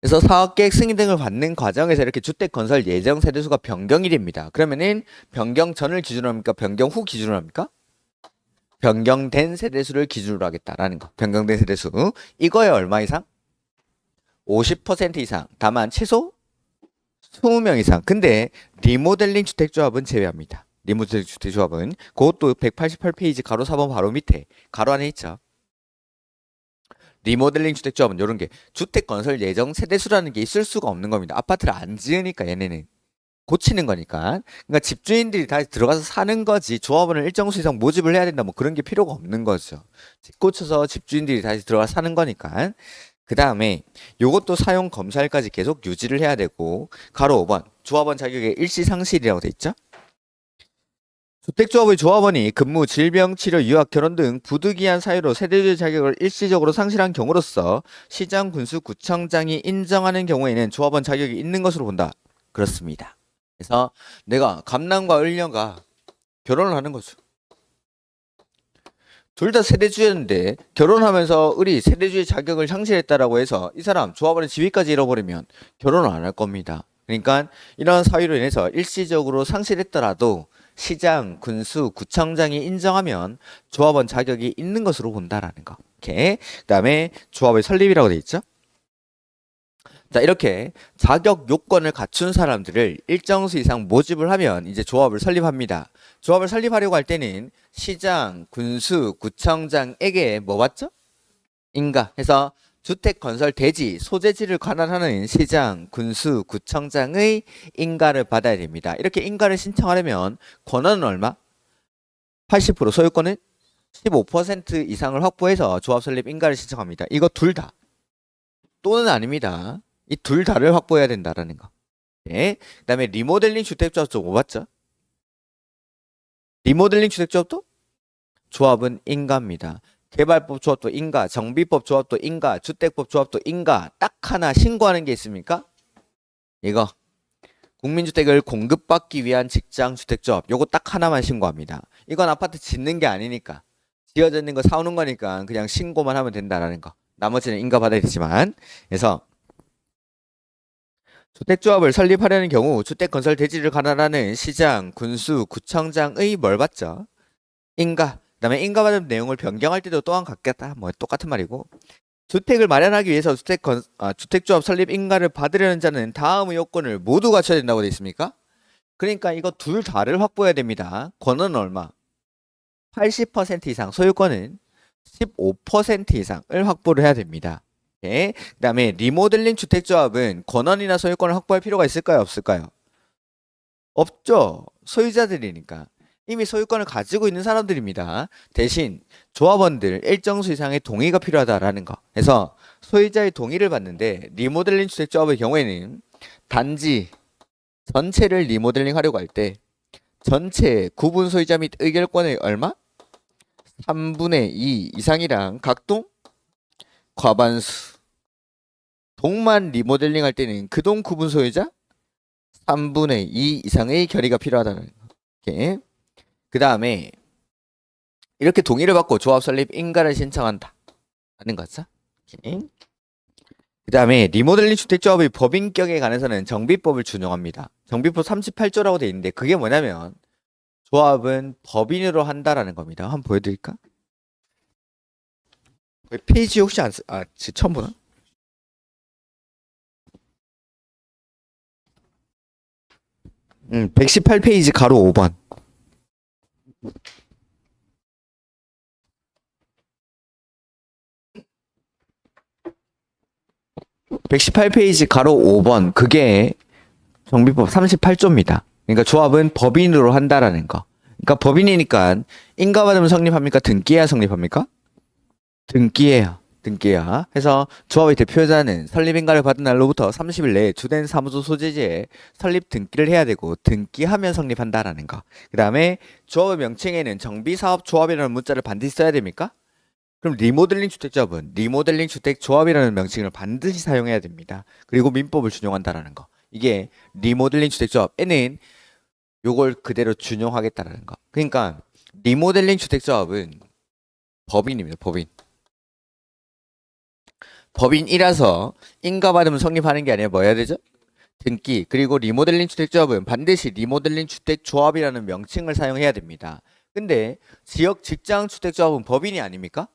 그래서 사업계획 승인 등을 받는 과정에서 이렇게 주택 건설 예정 세대수가 변경이 됩니다. 그러면은 변경 전을 기준으로 합니까? 변경 후 기준으로 합니까? 변경된 세대수를 기준으로 하겠다라는 거. 변경된 세대수. 이거에 얼마 이상? 50% 이상. 다만 최소 20명 이상. 근데 리모델링 주택조합은 제외합니다. 리모델링 주택조합은 그것도 188페이지 가로 4번 바로 밑에 가로 안에 있죠. 리모델링 주택조합은 이런 게 주택 건설 예정 세대수라는 게 있을 수가 없는 겁니다. 아파트를 안 지으니까 얘네는 고치는 거니까. 그러니까 집주인들이 다시 들어가서 사는 거지 조합원을 일정 수 이상 모집을 해야 된다 뭐 그런 게 필요가 없는 거죠. 집 고쳐서 집주인들이 다시 들어가서 사는 거니까. 그 다음에 요것도 사용 검사일까지 계속 유지를 해야 되고 가로 5번 조합원 자격의 일시상실이라고 돼 있죠. 주택조합의 조합원이 근무, 질병, 치료, 유학, 결혼 등 부득이한 사유로 세대주의 자격을 일시적으로 상실한 경우로서 시장, 군수, 구청장이 인정하는 경우에는 조합원 자격이 있는 것으로 본다. 그렇습니다. 그래서 내가 감남과 을녀가 결혼을 하는 거죠. 둘 다 세대주였는데 결혼하면서 을이 세대주의 자격을 상실했다라고 해서 이 사람 조합원의 지위까지 잃어버리면 결혼을 안 할 겁니다. 그러니까 이런 사유로 인해서 일시적으로 상실했더라도 시장, 군수, 구청장이 인정하면 조합원 자격이 있는 것으로 본다라는 거. 오케이. 그다음에 조합의 설립이라고 돼 있죠. 자, 이렇게 자격 요건을 갖춘 사람들을 일정 수 이상 모집을 하면 이제 조합을 설립합니다. 조합을 설립하려고 할 때는 시장, 군수, 구청장에게 뭐 받죠? 인가 해서 주택 건설 대지, 소재지를 관할하는 시장, 군수, 구청장의 인가를 받아야 됩니다. 이렇게 인가를 신청하려면 권한은 얼마? 80%, 소유권은 15% 이상을 확보해서 조합 설립 인가를 신청합니다. 이거 둘 다. 또는 아닙니다. 이 둘 다를 확보해야 된다라는 거. 네. 그다음에 리모델링 주택조합도 뭐 봤죠? 리모델링 주택조합도 조합은 인가입니다. 개발법 조합도 인가, 정비법 조합도 인가, 주택법 조합도 인가. 딱 하나 신고하는 게 있습니까? 이거 국민주택을 공급받기 위한 직장주택조합 요거 딱 하나만 신고합니다. 이건 아파트 짓는 게 아니니까 지어져 있는 거 사오는 거니까 그냥 신고만 하면 된다라는 거. 나머지는 인가 받아야 되지만 그래서 주택조합을 설립하려는 경우 주택건설 대지를 관할하는 시장, 군수, 구청장의 뭘 받죠? 인가. 그다음에 인가받은 내용을 변경할 때도 또한 같겠다. 뭐 똑같은 말이고. 주택을 마련하기 위해서 주택조합 설립 인가를 받으려는 자는 다음의 요건을 모두 갖춰야 된다고 돼 있습니까? 그러니까 이거 둘 다를 확보해야 됩니다. 권은 얼마? 80% 이상, 소유권은 15% 이상을 확보를 해야 됩니다. 네. 그다음에 리모델링 주택조합은 권한이나 소유권을 확보할 필요가 있을까요? 없을까요? 없죠. 소유자들이니까. 이미 소유권을 가지고 있는 사람들입니다. 대신 조합원들 일정 수 이상의 동의가 필요하다라는 거. 그래서 소유자의 동의를 받는데 리모델링 주택조합의 경우에는 단지 전체를 리모델링 하려고 할 때 전체 구분 소유자 및 의결권의 얼마? 3분의 2 이상이랑 각동 과반수. 동만 리모델링 할 때는 그 동 구분 소유자 3분의 2 이상의 결의가 필요하다는 거. 오케이. 그 다음에 이렇게 동의를 받고 조합 설립 인가를 신청한다 하는 거죠. 그 다음에 리모델링 주택조합의 법인격에 관해서는 정비법을 준용합니다. 정비법 38조라고 돼 있는데 그게 뭐냐면 조합은 법인으로 한다라는 겁니다. 한번 보여드릴까? 페이지 혹시 처음 보나? 응, 118페이지 가로 5번. 118페이지 가로 5번 그게 정비법 38조입니다. 그러니까 조합은 법인으로 한다라는 거. 그러니까 법인이니까 인가받으면 성립합니까? 등기해야 성립합니까? 등기해야. 등기해야. 해서 조합의 대표자는 설립인가를 받은 날로부터 30일 내에 주된 사무소 소재지에 설립 등기를 해야 되고 등기하면 성립한다라는 거. 그 다음에 조합의 명칭에는 정비사업조합이라는 문자를 반드시 써야 됩니까? 그럼 리모델링 주택조합은 리모델링 주택조합이라는 명칭을 반드시 사용해야 됩니다. 그리고 민법을 준용한다라는 거. 이게 리모델링 주택조합에는 요걸 그대로 준용하겠다라는 거. 그러니까 리모델링 주택조합은 법인입니다. 법인. 법인이라서 인가받으면 성립하는 게 아니라 뭐 해야 되죠? 등기. 그리고 리모델링 주택조합은 반드시 리모델링 주택조합이라는 명칭을 사용해야 됩니다. 근데 지역 직장 주택조합은 법인이 아닙니까?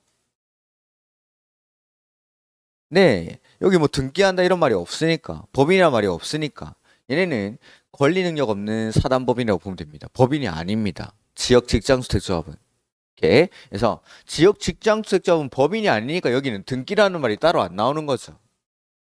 네, 여기 뭐 등기한다 이런 말이 없으니까, 법인이란 말이 없으니까 얘네는 권리 능력 없는 사단법인이라고 보면 됩니다. 법인이 아닙니다. 지역 직장 주택조합은. 이렇게 그래서 지역 직장 주택조합은 법인이 아니니까 여기는 등기라는 말이 따로 안 나오는 거죠.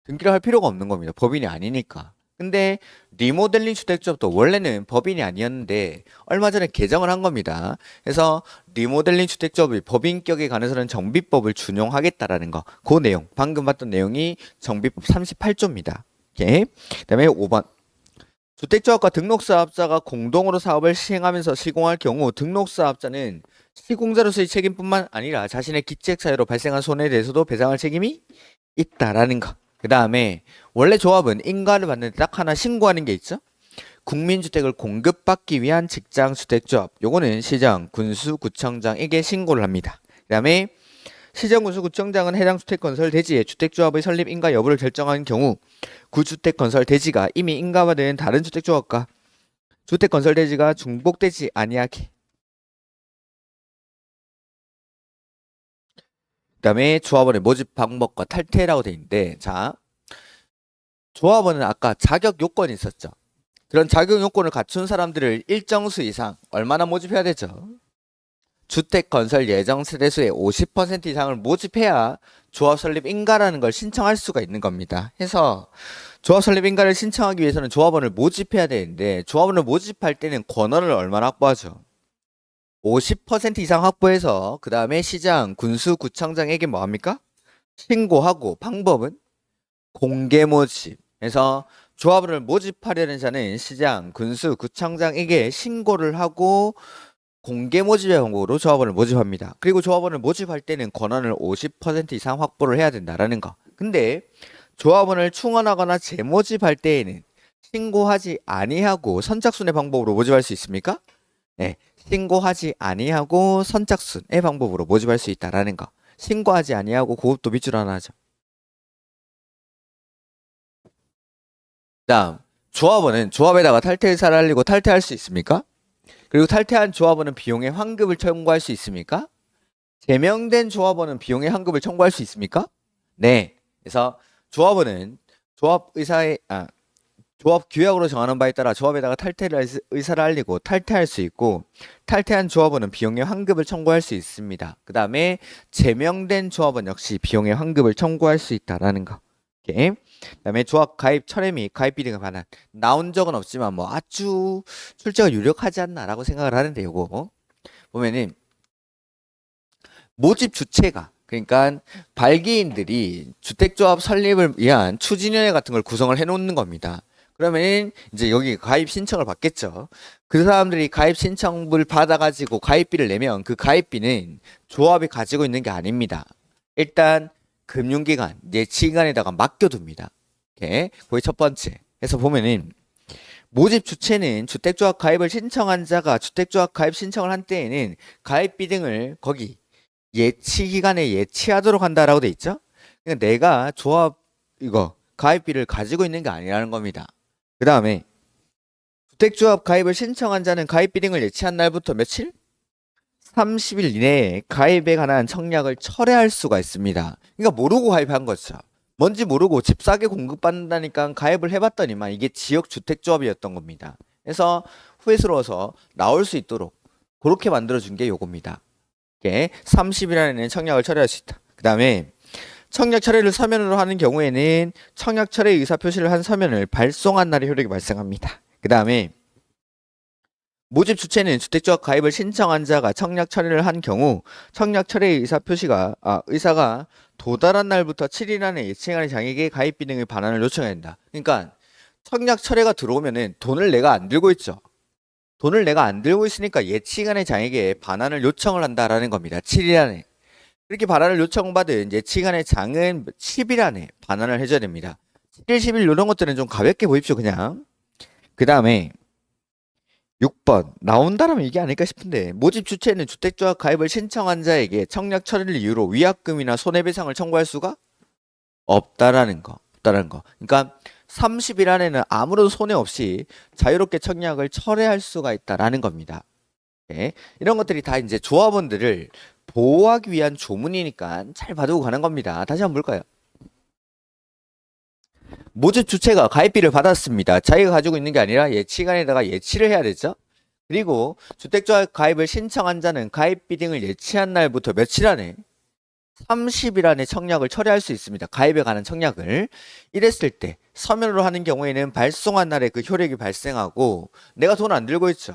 등기를 할 필요가 없는 겁니다. 법인이 아니니까. 근데 리모델링 주택조합도 원래는 법인이 아니었는데 얼마 전에 개정을 한 겁니다. 그래서 리모델링 주택조합이 법인격에 관해서는 정비법을 준용하겠다라는 거. 그 내용, 방금 봤던 내용이 정비법 38조입니다. 오케이. 그다음에 5번. 주택조합과 등록사업자가 공동으로 사업을 시행하면서 시공할 경우 등록사업자는 시공자로서의 책임뿐만 아니라 자신의 기책 사유로 발생한 손해에 대해서도 배상할 책임이 있다라는 거. 그 다음에 원래 조합은 인가를 받는데 딱 하나 신고하는 게 있죠. 국민주택을 공급받기 위한 직장주택조합. 요거는 시장, 군수, 구청장에게 신고를 합니다. 그 다음에 시장, 군수, 구청장은 해당 주택건설 대지의 주택조합의 설립 인가 여부를 결정하는 경우 구주택건설 대지가 이미 인가받은 다른 주택조합과 주택건설 대지가 중복되지 아니하게. 그 다음에 조합원의 모집 방법과 탈퇴라고 돼 있는데, 자, 조합원은 아까 자격 요건이 있었죠. 그런 자격 요건을 갖춘 사람들을 일정 수 이상 얼마나 모집해야 되죠? 주택 건설 예정 세대수의 50% 이상을 모집해야 조합 설립 인가라는 걸 신청할 수가 있는 겁니다. 해서 조합 설립 인가를 신청하기 위해서는 조합원을 모집해야 되는데 조합원을 모집할 때는 권한을 얼마나 확보하죠? 50% 이상 확보해서 그 다음에 시장, 군수, 구청장에게 뭐 합니까? 신고하고 방법은 공개 모집. 그래서 조합원을 모집하려는 자는 시장, 군수, 구청장에게 신고를 하고 공개 모집의 방법으로 조합원을 모집합니다. 그리고 조합원을 모집할 때는 권한을 50% 이상 확보를 해야 된다라는 거. 근데 조합원을 충원하거나 재모집할 때에는 신고하지 아니하고 선착순의 방법으로 모집할 수 있습니까? 네, 신고하지 아니하고 선착순의 방법으로 모집할 수 있다라는 거. 신고하지 아니하고 그것도 밑줄 하나 하죠. 다음, 조합원은 조합에다가 탈퇴 의사를 알리고 탈퇴할 수 있습니까? 그리고 탈퇴한 조합원은 비용의 환급을 청구할 수 있습니까? 제명된 조합원은 비용의 환급을 청구할 수 있습니까? 네. 그래서 조합원은 조합 규약으로 정하는 바에 따라 조합에다가 탈퇴를 의사를 알리고 탈퇴할 수 있고 탈퇴한 조합원은 비용의 환급을 청구할 수 있습니다. 그 다음에 제명된 조합원 역시 비용의 환급을 청구할 수 있다라는 거. 오케이. 그다음에 조합 가입 철회 및 가입 비등을 반환 나온 적은 없지만 뭐 아주 출제가 유력하지 않나라고 생각을 하는데 요거 보면은 모집 주체가 그러니까 발기인들이 주택조합 설립을 위한 추진위원회 같은 걸 구성을 해놓는 겁니다. 그러면 이제 여기 가입 신청을 받겠죠. 그 사람들이 가입 신청을 받아가지고 가입비를 내면 그 가입비는 조합이 가지고 있는 게 아닙니다. 일단 금융기관, 예치기관에다가 맡겨둡니다. 오케이. 그게 첫 번째. 그래서 보면은 모집 주체는 주택조합 가입을 신청한 자가 주택조합 가입 신청을 한 때에는 가입비 등을 거기 예치기관에 예치하도록 한다라고 돼 있죠. 그러니까 내가 조합 이거 가입비를 가지고 있는 게 아니라는 겁니다. 그 다음에 주택조합 가입을 신청한 자는 가입비 등을 예치한 날부터 며칠? 30일 이내에 가입에 관한 청약을 철회할 수가 있습니다. 그러니까 모르고 가입한 거죠. 뭔지 모르고 집 싸게 공급받는다니까 가입을 해봤더니만 이게 지역주택조합이었던 겁니다. 그래서 후회스러워서 나올 수 있도록 그렇게 만들어준 게 요겁니다. 이게 30일 안에는 청약을 철회할 수 있다. 그 다음에 청약 철회를 서면으로 하는 경우에는 청약 철회 의사 표시를 한 서면을 발송한 날에 효력이 발생합니다. 그 다음에 모집 주체는 주택조합 가입을 신청한 자가 청약 철회를 한 경우 청약 철회 의사 표시가 의사가 도달한 날부터 7일 안에 예치기관의 장에게 가입비 등의 반환을 요청해야 된다. 그러니까 청약 철회가 들어오면은 돈을 내가 안 들고 있죠. 돈을 내가 안 들고 있으니까 예치기관의 장에게 반환을 요청을 한다라는 겁니다. 7일 안에. 그렇게 반환을 요청받은 예치기관의 장은 10일 안에 반환을 해줘야 됩니다. 7일, 10일 이런 것들은 좀 가볍게 보십시오. 그냥. 그 다음에 6번 나온다라면 이게 아닐까 싶은데 모집 주체는 주택조합 가입을 신청한 자에게 청약 철회를 이유로 위약금이나 손해배상을 청구할 수가 없다라는 거. 없다라는 거. 그러니까 30일 안에는 아무런 손해 없이 자유롭게 청약을 철회할 수가 있다라는 겁니다. 네. 이런 것들이 다 이제 조합원들을 보호하기 위한 조문이니까 잘 봐두고 가는 겁니다. 다시 한번 볼까요? 모집 주체가 가입비를 받았습니다. 자기가 가지고 있는 게 아니라 예치간에다가 예치를 해야 되죠. 그리고 주택조합 가입을 신청한 자는 가입비 등을 예치한 날부터 며칠 안에 30일 안에 청약을 철회할 수 있습니다. 가입에 관한 청약을. 이랬을 때 서면으로 하는 경우에는 발송한 날에 그 효력이 발생하고 내가 돈 안 들고 있죠.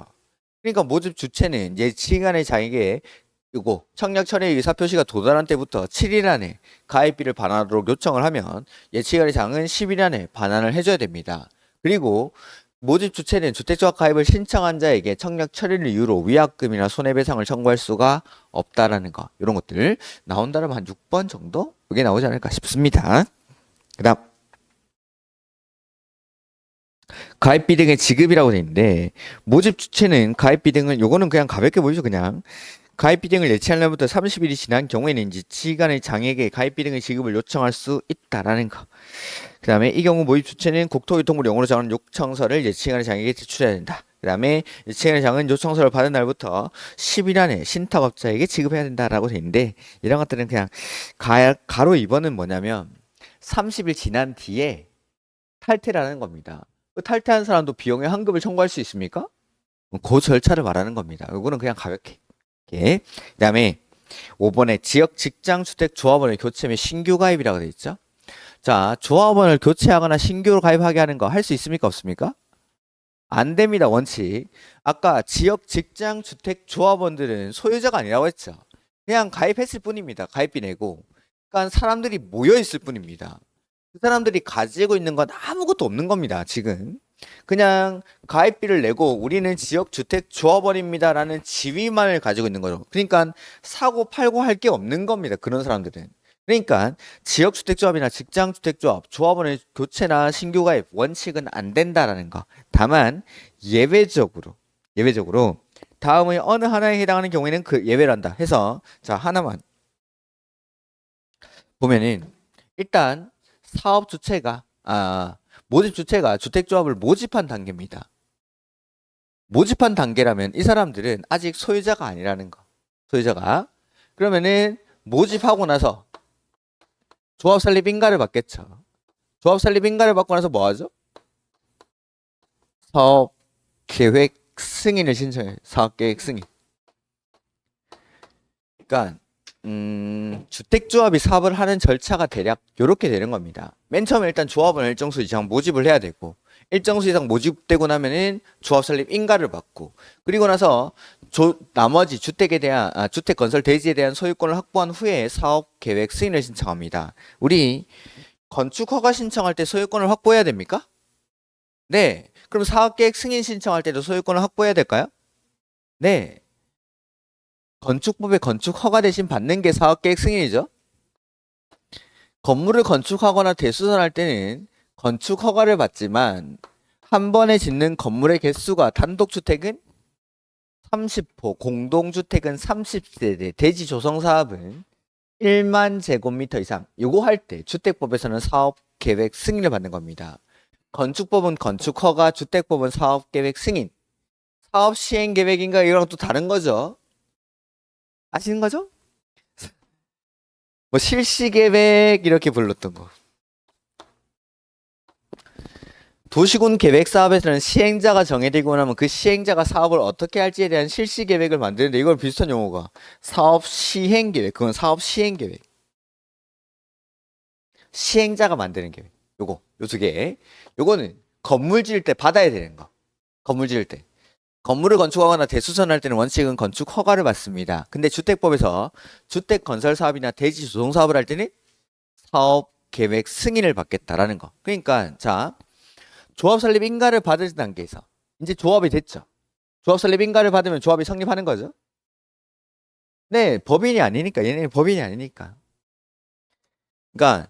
그러니까 모집 주체는 예치간의 자에게 이거 청약 철회 의사 표시가 도달한 때부터 7일 안에 가입비를 반환하도록 요청을 하면 예치간의 장은 10일 안에 반환을 해줘야 됩니다. 그리고 모집 주체는 주택조합 가입을 신청한 자에게 청약 철회를 이유로 위약금이나 손해배상을 청구할 수가 없다라는 거. 이런 것들 나온다면 한 6번 정도 이게 나오지 않을까 싶습니다. 그 다음 가입비 등의 지급이라고 되어 있는데 모집 주체는 가입비 등을 요거는 그냥 가볍게 보이죠. 그냥 가입비 등을 예치한 날부터 30일이 지난 경우에는 이제 지간의 장에게 가입비 등의 지급을 요청할 수 있다라는 거. 그 다음에 이 경우 모집 주체는 국토교통부 용어로 정하는 요청서를 예치간의 장에게 제출해야 된다. 그 다음에 예치간의 장은 요청서를 받은 날부터 10일 안에 신탁업자에게 지급해야 된다라고 돼 있는데 이런 것들은 그냥 가로 2번은 뭐냐면 30일 지난 뒤에 탈퇴라는 겁니다. 그 탈퇴한 사람도 비용의 환급을 청구할 수 있습니까? 그 절차를 말하는 겁니다. 이거는 그냥 가볍게. 그 다음에 5번에 지역 직장 주택 조합원의 교체 및 신규 가입이라고 되어 있죠. 자, 조합원을 교체하거나 신규로 가입하게 하는 거 할 수 있습니까? 없습니까? 안 됩니다. 원칙. 아까 지역 직장 주택 조합원들은 소유자가 아니라고 했죠. 그냥 가입했을 뿐입니다. 가입비 내고. 그러니까 사람들이 모여 있을 뿐입니다. 그 사람들이 가지고 있는 건 아무것도 없는 겁니다. 지금. 그냥 가입비를 내고 우리는 지역주택 조합원입니다라는 지위만을 가지고 있는 거죠. 그러니까 사고 팔고 할 게 없는 겁니다. 그런 사람들은. 그러니까 지역주택조합이나 직장주택조합, 조합원의 교체나 신규 가입 원칙은 안 된다라는 거. 다만 예외적으로 다음의 어느 하나에 해당하는 경우에는 그 예외를 한다 해서 자 하나만 보면은 일단 사업 주체가 모집 주체가 주택조합을 모집한 단계입니다. 모집한 단계라면 이 사람들은 아직 소유자가 아니라는 거. 소유자가. 그러면은 모집하고 나서 조합 설립 인가를 받겠죠. 조합 설립 인가를 받고 나서 뭐 하죠? 사업 계획 승인을 신청해요. 사업 계획 승인. 그러니까 주택조합이 사업을 하는 절차가 대략 이렇게 되는 겁니다. 맨 처음에 일단 조합은 일정 수 이상 모집을 해야 되고 일정 수 이상 모집되고 나면은 조합 설립 인가를 받고 그리고 나서 나머지 주택에 대한 주택 건설 대지에 대한 소유권을 확보한 후에 사업 계획 승인을 신청합니다. 우리 건축 허가 신청할 때 소유권을 확보해야 됩니까? 네. 그럼 사업 계획 승인 신청할 때도 소유권을 확보해야 될까요? 네. 건축법의 건축 허가 대신 받는 게 사업계획 승인이죠. 건물을 건축하거나 대수선할 때는 건축 허가를 받지만 한 번에 짓는 건물의 개수가 단독주택은 30호, 공동주택은 30세대, 대지 조성 사업은 1만 제곱미터 이상. 요거 할 때 주택법에서는 사업계획 승인을 받는 겁니다. 건축법은 건축 허가, 주택법은 사업계획 승인. 사업 시행 계획인가 이거랑 또 다른 거죠. 아시는 거죠? 뭐 실시계획 이렇게 불렀던 거. 도시군 계획 사업에서는 시행자가 정해지고 나면 그 시행자가 사업을 어떻게 할지에 대한 실시 계획을 만드는데 이걸 비슷한 용어가 사업 시행 계획. 그건 사업 시행 계획. 시행자가 만드는 계획. 요거 요 두 개. 요거는 건물 지을 때 받아야 되는 거. 건물 지을 때. 건물을 건축하거나 대수선할 때는 원칙은 건축 허가를 받습니다. 근데 주택법에서 주택 건설 사업이나 대지 조성 사업을 할 때는 사업 계획 승인을 받겠다라는 거. 그러니까 자 조합 설립 인가를 받을 단계에서 이제 조합이 됐죠. 조합 설립 인가를 받으면 조합이 성립하는 거죠. 네, 법인이 아니니까 얘네는 법인이 아니니까. 그러니까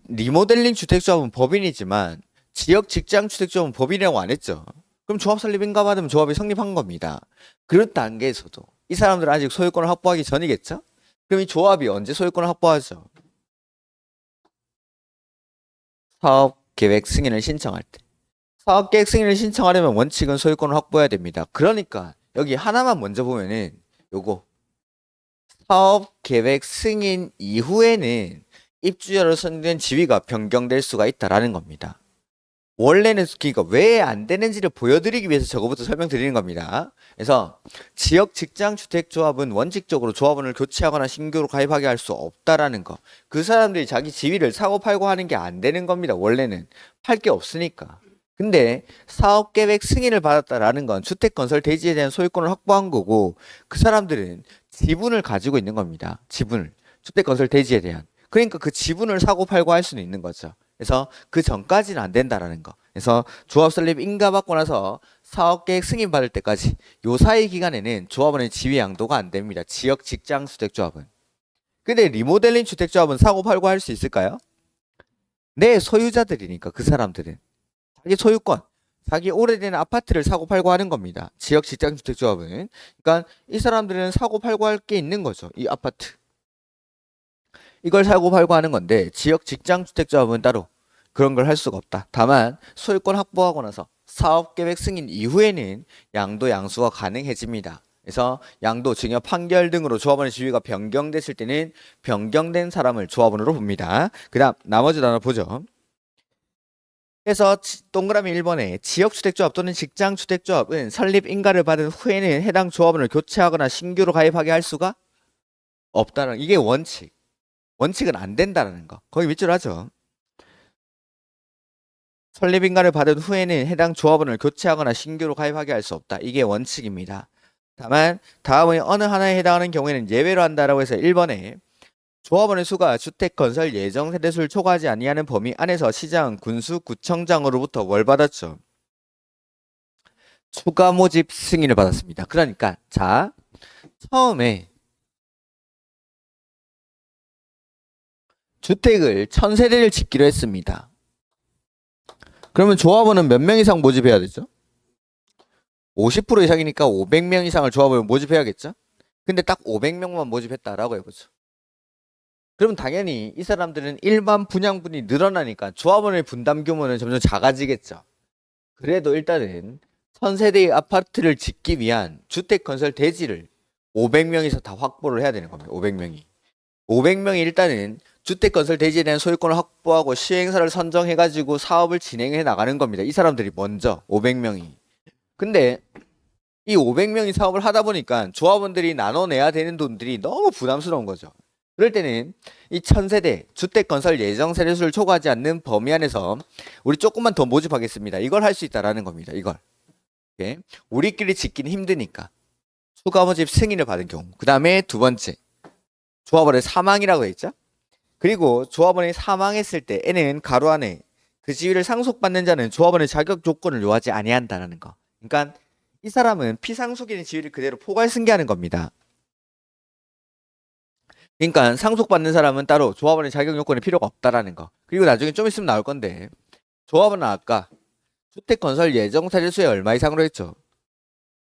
리모델링 주택조합은 법인이지만 지역 직장 주택조합은 법인이라고 안 했죠. 그럼 조합 설립 인가 받으면 조합이 성립한 겁니다. 그런 단계에서도 이 사람들은 아직 소유권을 확보하기 전이겠죠? 그럼 이 조합이 언제 소유권을 확보하죠? 사업 계획 승인을 신청할 때. 사업 계획 승인을 신청하려면 원칙은 소유권을 확보해야 됩니다. 그러니까 여기 하나만 먼저 보면은 요거 사업 계획 승인 이후에는 입주자로 선정된 지위가 변경될 수가 있다라는 겁니다. 원래는 그러니까 왜 안 되는지를 보여드리기 위해서 저거부터 설명드리는 겁니다. 그래서 지역 직장 주택 조합은 원칙적으로 조합원을 교체하거나 신규로 가입하게 할 수 없다라는 거. 그 사람들이 자기 지위를 사고 팔고 하는 게 안 되는 겁니다. 원래는 팔 게 없으니까. 근데 사업 계획 승인을 받았다라는 건 주택 건설 대지에 대한 소유권을 확보한 거고 그 사람들은 지분을 가지고 있는 겁니다. 지분을 주택 건설 대지에 대한. 그러니까 그 지분을 사고 팔고 할 수는 있는 거죠. 그래서 그 전까지는 안 된다라는 거. 그래서 조합 설립 인가받고 나서 사업계획 승인 받을 때까지 요 사이 기간에는 조합원의 지위 양도가 안 됩니다. 지역 직장 주택조합은. 근데 리모델링 주택조합은 사고 팔고 할 수 있을까요? 네, 소유자들이니까 그 사람들은 자기 소유권, 자기 오래된 아파트를 사고 팔고 하는 겁니다. 지역 직장 주택조합은. 그러니까 이 사람들은 사고 팔고 할 게 있는 거죠. 이 아파트. 이걸 사고 팔고 하는 건데 지역 직장 주택조합은 따로 그런 걸 할 수가 없다. 다만 소유권 확보하고 나서 사업계획 승인 이후에는 양도 양수가 가능해집니다. 그래서 양도, 증여, 판결 등으로 조합원의 지위가 변경됐을 때는 변경된 사람을 조합원으로 봅니다. 그 다음 나머지 하나 보죠. 그래서 동그라미 1번에 지역주택조합 또는 직장주택조합은 설립 인가를 받은 후에는 해당 조합원을 교체하거나 신규로 가입하게 할 수가 없다는 이게 원칙. 원칙은 안 된다는 거. 거기 밑줄 하죠. 설립인가를 받은 후에는 해당 조합원을 교체하거나 신규로 가입하게 할 수 없다. 이게 원칙입니다. 다만 다음의 어느 하나에 해당하는 경우에는 예외로 한다라고 해서 1번에 조합원의 수가 주택 건설 예정 세대수를 초과하지 아니하는 범위 안에서 시장, 군수, 구청장으로부터 뭘 받았죠? 추가 모집 승인을 받았습니다. 그러니까 자 처음에 주택을 1000세대를 짓기로 했습니다. 그러면 조합원은 몇 명 이상 모집해야 되죠? 50% 이상이니까 500명 이상을 조합원을 모집해야겠죠? 근데 딱 500명만 모집했다라고 해보죠. 그럼 당연히 이 사람들은 일반 분양분이 늘어나니까 조합원의 분담 규모는 점점 작아지겠죠. 그래도 일단은 1000세대의 아파트를 짓기 위한 주택 건설 대지를 500명이서 다 확보를 해야 되는 겁니다. 500명이. 500명이 일단은 주택 건설 대지에 대한 소유권을 확보하고 시행사를 선정해가지고 사업을 진행해 나가는 겁니다. 이 사람들이 먼저 500명이. 근데 이 500명이 사업을 하다 보니까 조합원들이 나눠내야 되는 돈들이 너무 부담스러운 거죠. 그럴 때는 이 1000세대 주택 건설 예정 세대수를 초과하지 않는 범위 안에서 우리 조금만 더 모집하겠습니다. 이걸 할 수 있다라는 겁니다. 이걸. 오케이? 우리끼리 짓기는 힘드니까 추가 모집 승인을 받은 경우. 그 다음에 두 번째 조합원의 사망이라고 했죠. 그리고 조합원이 사망했을 때 N은 가로 안에 그 지위를 상속받는 자는 조합원의 자격 조건을 요하지 아니한다라는 거. 그러니까 이 사람은 피상속인의 지위를 그대로 포괄 승계하는 겁니다. 그러니까 상속받는 사람은 따로 조합원의 자격 요건이 필요가 없다라는 거. 그리고 나중에 좀 있으면 나올 건데 조합원은 아까 주택 건설 예정 세대수의 얼마 이상으로 했죠?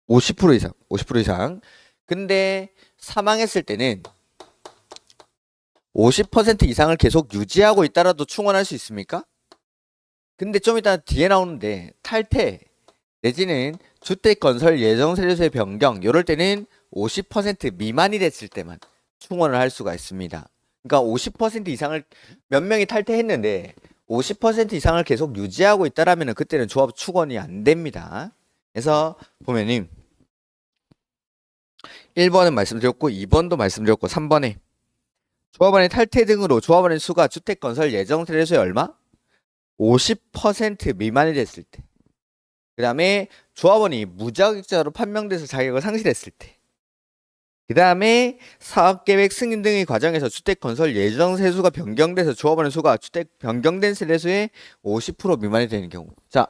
50% 이상. 50% 이상. 근데 사망했을 때는 50% 이상을 계속 유지하고 있다라도 충원할 수 있습니까? 근데 좀 이따 뒤에 나오는데 탈퇴 내지는 주택 건설 예정 세대수의 변경 이럴 때는 50% 미만이 됐을 때만 충원을 할 수가 있습니다. 그러니까 50% 이상을 몇 명이 탈퇴했는데 50% 이상을 계속 유지하고 있다라면 그때는 조합 축원이 안 됩니다. 그래서 보면은 1번은 말씀드렸고 2번도 말씀드렸고 3번에 조합원의 탈퇴 등으로 조합원의 수가 주택 건설 예정 세대수의 얼마? 50% 미만이 됐을 때. 그 다음에 조합원이 무자격자로 판명돼서 자격을 상실했을 때. 그 다음에 사업계획 승인 등의 과정에서 주택 건설 예정 세수가 변경돼서 조합원의 수가 주택 변경된 세대수의 50% 미만이 되는 경우. 자,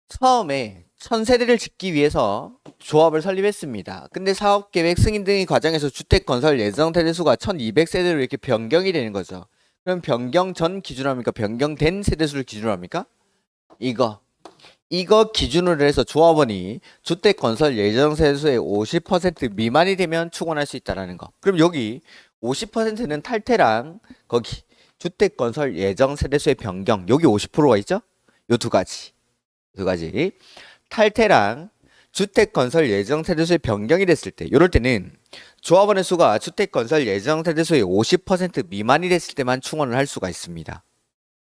처음에 1000세대를 짓기 위해서 조합을 설립했습니다. 근데 사업계획 승인 등의 과정에서 주택 건설 예정 세대수가 1200세대로 이렇게 변경이 되는 거죠. 그럼 변경 전 기준으로 합니까? 변경된 세대수를 기준으로 합니까? 이거 기준으로 해서 조합원이 주택 건설 예정 세대수의 50% 미만이 되면 축원할 수 있다라는 거. 그럼 여기 50%는 탈퇴랑 거기 주택건설 예정 세대수의 변경, 여기 50%가 있죠? 요 두 가지. 탈퇴랑 주택건설 예정 세대수의 변경이 됐을 때, 요럴 때는 조합원의 수가 주택건설 예정 세대수의 50% 미만이 됐을 때만 충원을 할 수가 있습니다.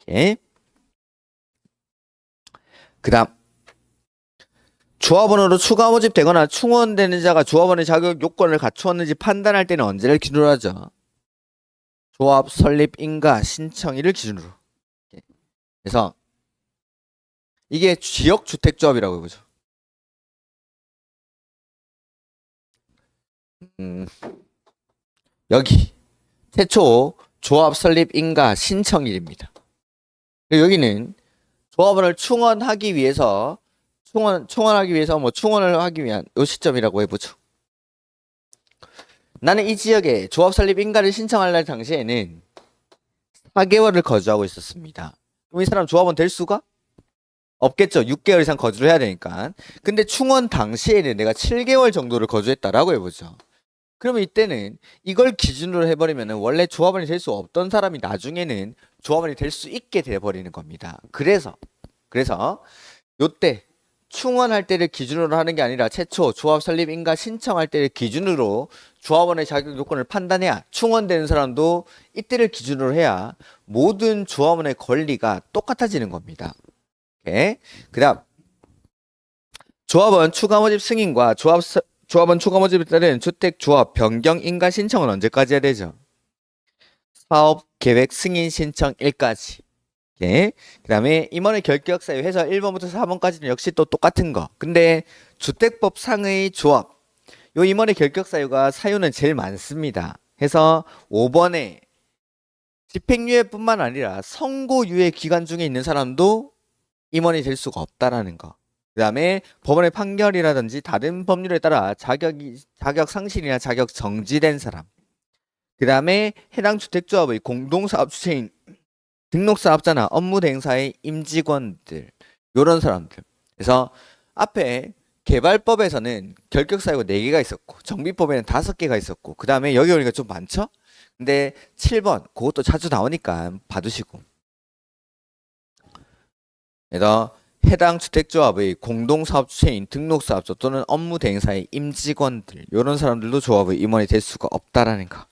오케이. 그 다음, 조합원으로 추가 모집되거나 충원되는 자가 조합원의 자격 요건을 갖추었는지 판단할 때는 언제를 기준으로 하죠? 조합 설립 인가 신청일을 기준으로. 그래서 이게 지역주택조합이라고 해보죠. 여기 최초 조합 설립 인가 신청일입니다. 여기는 조합원을 충원하기 위해서 충원을 하기 위한 요 시점이라고 해보죠. 나는 이 지역에 조합 설립 인가를 신청할 날 당시에는 4개월을 거주하고 있었습니다. 그럼 이 사람 조합원 될 수가 없겠죠. 6개월 이상 거주를 해야 되니까. 근데 충원 당시에는 내가 7개월 정도를 거주했다라고 해보죠. 그러면 이때는 이걸 기준으로 해버리면 원래 조합원이 될 수 없던 사람이 나중에는 조합원이 될 수 있게 돼버리는 겁니다. 그래서 요때 충원할 때를 기준으로 하는 게 아니라 최초 조합 설립 인가 신청할 때를 기준으로 조합원의 자격 요건을 판단해야, 충원되는 사람도 이때를 기준으로 해야 모든 조합원의 권리가 똑같아지는 겁니다. 오케이. 그다음 조합원 추가 모집 승인과 조합원 추가 모집에 따른 주택 조합 변경 인가 신청은 언제까지 해야 되죠? 사업 계획 승인 신청일까지. 그 다음에 임원의 결격 사유 해서 1번부터 4번까지는 역시 또 똑같은 거. 근데 주택법 상의 조합, 요 임원의 결격 사유는 제일 많습니다. 해서 5번에 집행유예뿐만 아니라 선고유예 기간 중에 있는 사람도 임원이 될 수가 없다라는 거. 그 다음에 법원의 판결이라든지 다른 법률에 따라 자격 상실이나 자격 정지된 사람. 그 다음에 해당 주택조합의 공동사업 주체인 등록사업자나 업무대행사의 임직원들, 요런 사람들. 그래서 앞에 개발법에서는 결격사유가 4개가 있었고 정비법에는 5개가 있었고 그 다음에 여기 오니까 좀 많죠? 근데 7번 그것도 자주 나오니까 봐두시고. 그래서 해당 주택조합의 공동사업 주체인 등록사업자 또는 업무대행사의 임직원들, 요런 사람들도 조합의 임원이 될 수가 없다라는 거.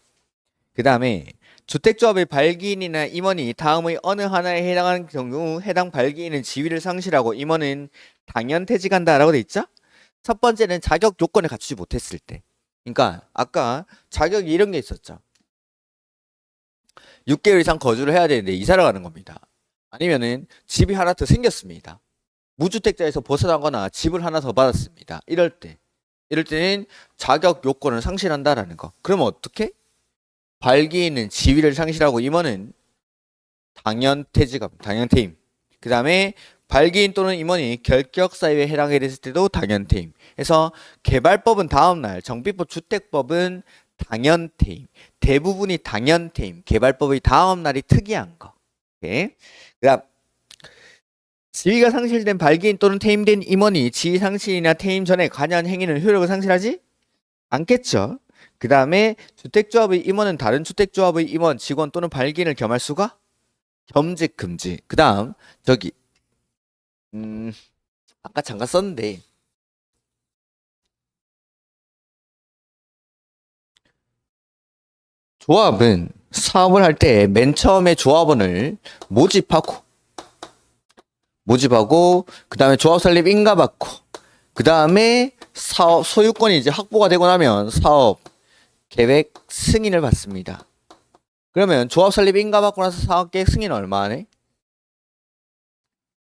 그 다음에 주택조합의 발기인이나 임원이 다음의 어느 하나에 해당하는 경우 해당 발기인은 지위를 상실하고 임원은 당연 퇴직한다라고 돼 있죠? 첫 번째는 자격 요건을 갖추지 못했을 때. 그러니까 아까 자격 이런 게 있었죠. 6개월 이상 거주를 해야 되는데 이사를 가는 겁니다. 아니면은 집이 하나 더 생겼습니다. 무주택자에서 벗어나거나 집을 하나 더 받았습니다. 이럴 때는 자격 요건을 상실한다라는 거. 그러면 어떻게? 발기인은 지위를 상실하고 임원은 당연 퇴직합니다. 당연 퇴임. 그 다음에 발기인 또는 임원이 결격 사유에 해당이 됐을 때도 당연 퇴임. 그래서 개발법은 다음날, 정비법, 주택법은 당연 퇴임. 대부분이 당연 퇴임. 개발법의 다음날이 특이한 거. 오케이. 그다음 지위가 상실된 발기인 또는 퇴임된 임원이 지위 상실이나 퇴임 전에 관여한 행위는 효력을 상실하지 않겠죠. 그 다음에 주택조합의 임원은 다른 주택조합의 임원, 직원 또는 발기인을 겸할 수가? 겸직 금지. 그 다음 저기 아까 잠깐 썼는데 조합은 사업을 할 때 맨 처음에 조합원을 모집하고 그 다음에 조합 설립 인가 받고 그 다음에 사업 소유권이 이제 확보가 되고 나면 사업 계획 승인을 받습니다. 그러면 조합 설립 인가 받고 나서 사업 계획 승인 얼마 안에?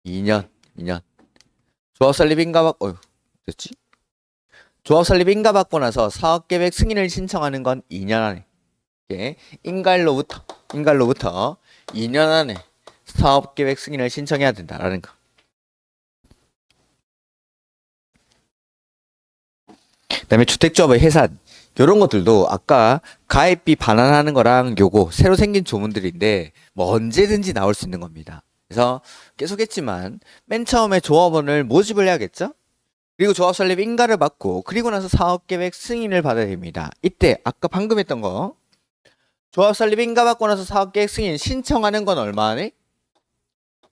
2년. 조합 설립 인가 받고 됐지? 조합 설립 인가 받고 나서 사업 계획 승인을 신청하는 건 2년 안에. 인가일로부터 2년 안에 사업 계획 승인을 신청해야 된다라는 거. 그다음에 주택조합의 해산. 이런 것들도 아까 가입비 반환하는 거랑 요거 새로 생긴 조문들인데 뭐 언제든지 나올 수 있는 겁니다. 그래서 계속 했지만 맨 처음에 조합원을 모집을 해야겠죠? 그리고 조합 설립 인가를 받고 그리고 나서 사업계획 승인을 받아야 됩니다. 이때 아까 방금 했던 거 조합 설립 인가받고 나서 사업계획 승인 신청하는 건 얼마네?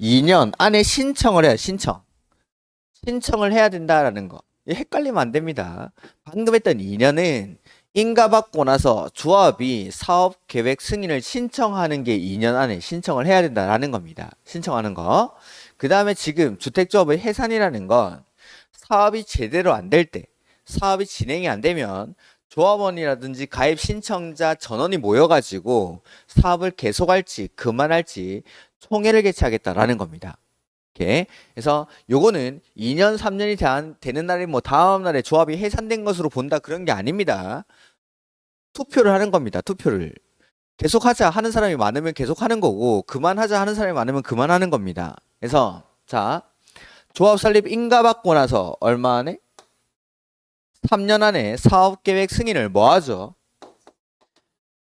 2년 안에 신청을 해야 신청을 해야 된다라는 거. 헷갈리면 안 됩니다. 방금 했던 2년은 인가받고 나서 조합이 사업계획 승인을 신청하는 게 2년 안에 신청을 해야 된다라는 겁니다. 신청하는 거. 그 다음에 지금 주택조합의 해산이라는 건 사업이 제대로 안 될 때, 사업이 진행이 안 되면 조합원이라든지 가입 신청자 전원이 모여가지고 사업을 계속할지 그만할지 총회를 개최하겠다라는 겁니다. 이렇게. 그래서 요거는 2년, 3년이 되는 날이 뭐 다음 날에 조합이 해산된 것으로 본다 그런 게 아닙니다. 투표를 하는 겁니다. 투표를. 계속하자 하는 사람이 많으면 계속하는 거고 그만하자 하는 사람이 많으면 그만하는 겁니다. 그래서 자, 조합 설립 인가받고 나서 얼마 안에? 3년 안에 사업계획 승인을 뭐 하죠?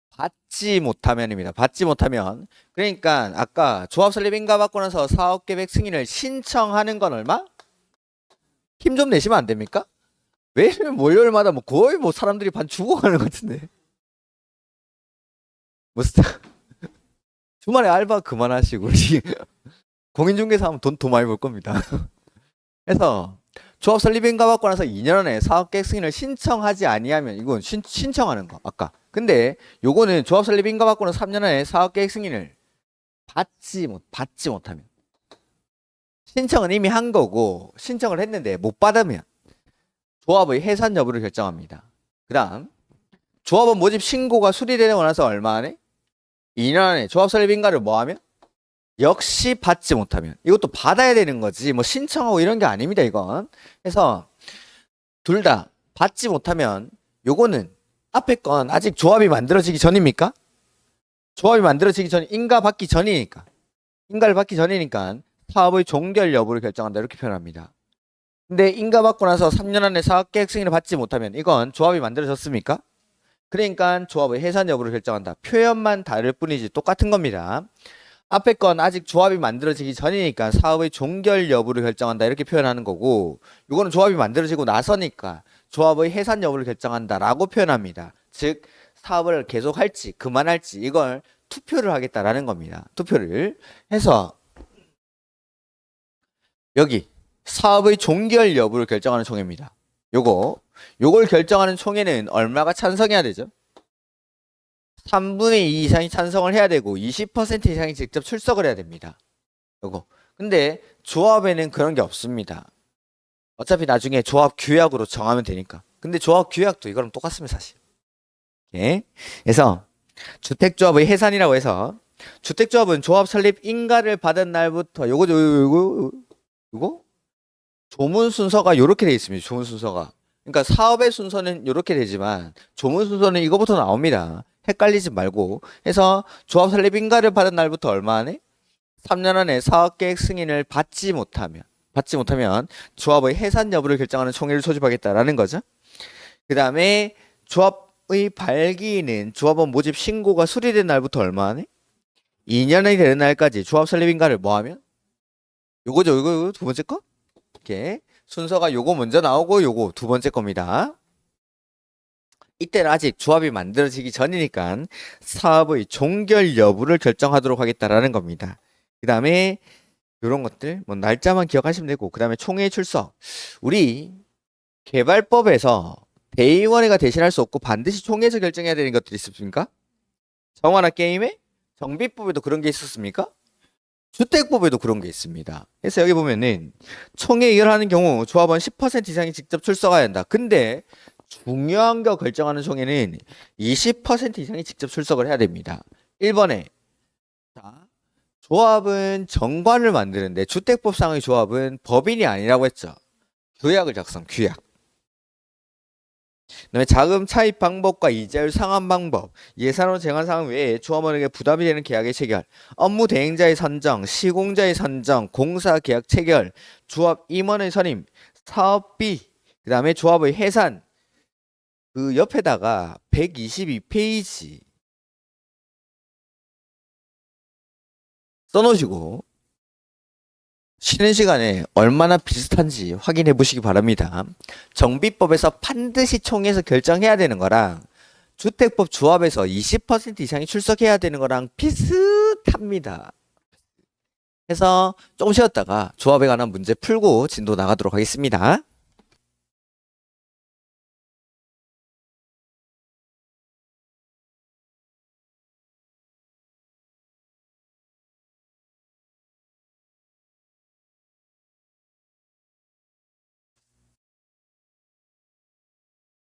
받지 못하면입니다. 받지 못하면. 그러니까 아까 조합 설립 인가받고 나서 사업계획 승인을 신청하는 건 얼마? 힘 좀 내시면 안 됩니까? 매일 월요일마다 뭐 거의 뭐 사람들이 반 죽어가는 것 같은데. 뭐 주말에 알바 그만하시고 공인중개사 하면 돈 더 많이 벌 겁니다. 그래서 조합 설립 인가받고 나서 2년 안에 사업계획 승인을 신청하지 아니하면 이건 신청하는 거 아까. 근데 요거는 조합 설립 인가받고 나서 3년 안에 사업계획 승인을 받지 못하면 신청은 이미 한 거고 신청을 했는데 못 받으면 조합의 해산 여부를 결정합니다. 그 다음 조합원 모집 신고가 수리되고 나서 얼마 안에? 2년 안에 조합 설립 인가를 뭐 하면? 역시 받지 못하면. 이것도 받아야 되는 거지 뭐 신청하고 이런 게 아닙니다 이건. 그래서 둘 다 받지 못하면 요거는 앞에 건 아직 조합이 만들어지기 전입니까? 조합이 만들어지기 전 인가 받기 전이니까 인가를 받기 전이니까 사업의 종결 여부를 결정한다 이렇게 표현합니다. 근데 인가 받고 나서 3년 안에 사업계획 승인을 받지 못하면 이건 조합이 만들어졌습니까? 그러니까 조합의 해산 여부를 결정한다. 표현만 다를 뿐이지 똑같은 겁니다. 앞에 건 아직 조합이 만들어지기 전이니까 사업의 종결 여부를 결정한다 이렇게 표현하는 거고 이거는 조합이 만들어지고 나서니까 조합의 해산 여부를 결정한다 라고 표현합니다. 즉 사업을 계속할지 그만할지 이걸 투표를 하겠다라는 겁니다. 투표를 해서 여기 사업의 종결 여부를 결정하는 총회입니다. 요걸 결정하는 총회는 얼마가 찬성해야 되죠? 3분의 2 이상이 찬성을 해야 되고 20% 이상이 직접 출석을 해야 됩니다. 요거. 근데 조합에는 그런 게 없습니다. 어차피 나중에 조합 규약으로 정하면 되니까. 근데 조합 규약도 이거랑 똑같습니다, 사실. 예. 그래서 주택조합의 해산이라고 해서 주택조합은 조합 설립 인가를 받은 날부터 요거 조문 순서가 요렇게 돼 있습니다. 조문 순서가. 그러니까 사업의 순서는 요렇게 되지만 조문 순서는 이거부터 나옵니다. 헷갈리지 말고. 해서 조합 설립 인가를 받은 날부터 얼마 안에? 3년 안에 사업계획 승인을 받지 못하면 조합의 해산 여부를 결정하는 총회를 소집하겠다라는 거죠. 그 다음에 조합의 발기는 조합원 모집 신고가 수리된 날부터 얼마 안에? 2년이 되는 날까지 조합 설립 인가를 뭐 하면? 요거죠. 이거 두 번째 거? 이렇게 순서가 요거 먼저 나오고 요거 두 번째 겁니다. 이때는 아직 조합이 만들어지기 전이니까 사업의 종결 여부를 결정하도록 하겠다라는 겁니다. 그 다음에 이런 것들 뭐 날짜만 기억하시면 되고 그 다음에 총회 출석. 우리 개발법에서 대의원회가 대신할 수 없고 반드시 총회에서 결정해야 되는 것들이 있습니까? 정화나 게임에 정비법에도 그런 게 있었습니까? 주택법에도 그런 게 있습니다. 그래서 여기 보면은 총회 의결하는 경우 조합원 10% 이상이 직접 출석해야 한다. 근데 중요한 거 결정하는 총회는 20% 이상이 직접 출석을 해야 됩니다. 1번에 자, 조합은 정관을 만드는데 주택법상의 조합은 법인이 아니라고 했죠. 규약을 작성, 규약. 그다음에 자금 차입 방법과 이자율 상환 방법, 예산으로 정한 사항 외에 조합원에게 부담이 되는 계약의 체결, 업무 대행자의 선정, 시공자의 선정, 공사 계약 체결, 조합 임원의 선임, 사업비, 그 다음에 조합의 해산. 그 옆에다가 122페이지 써놓으시고 쉬는 시간에 얼마나 비슷한지 확인해 보시기 바랍니다. 정비법에서 반드시 총회에서 결정해야 되는 거랑 주택법 조합에서 20% 이상이 출석해야 되는 거랑 비슷합니다. 해서 조금 쉬었다가 조합에 관한 문제 풀고 진도 나가도록 하겠습니다.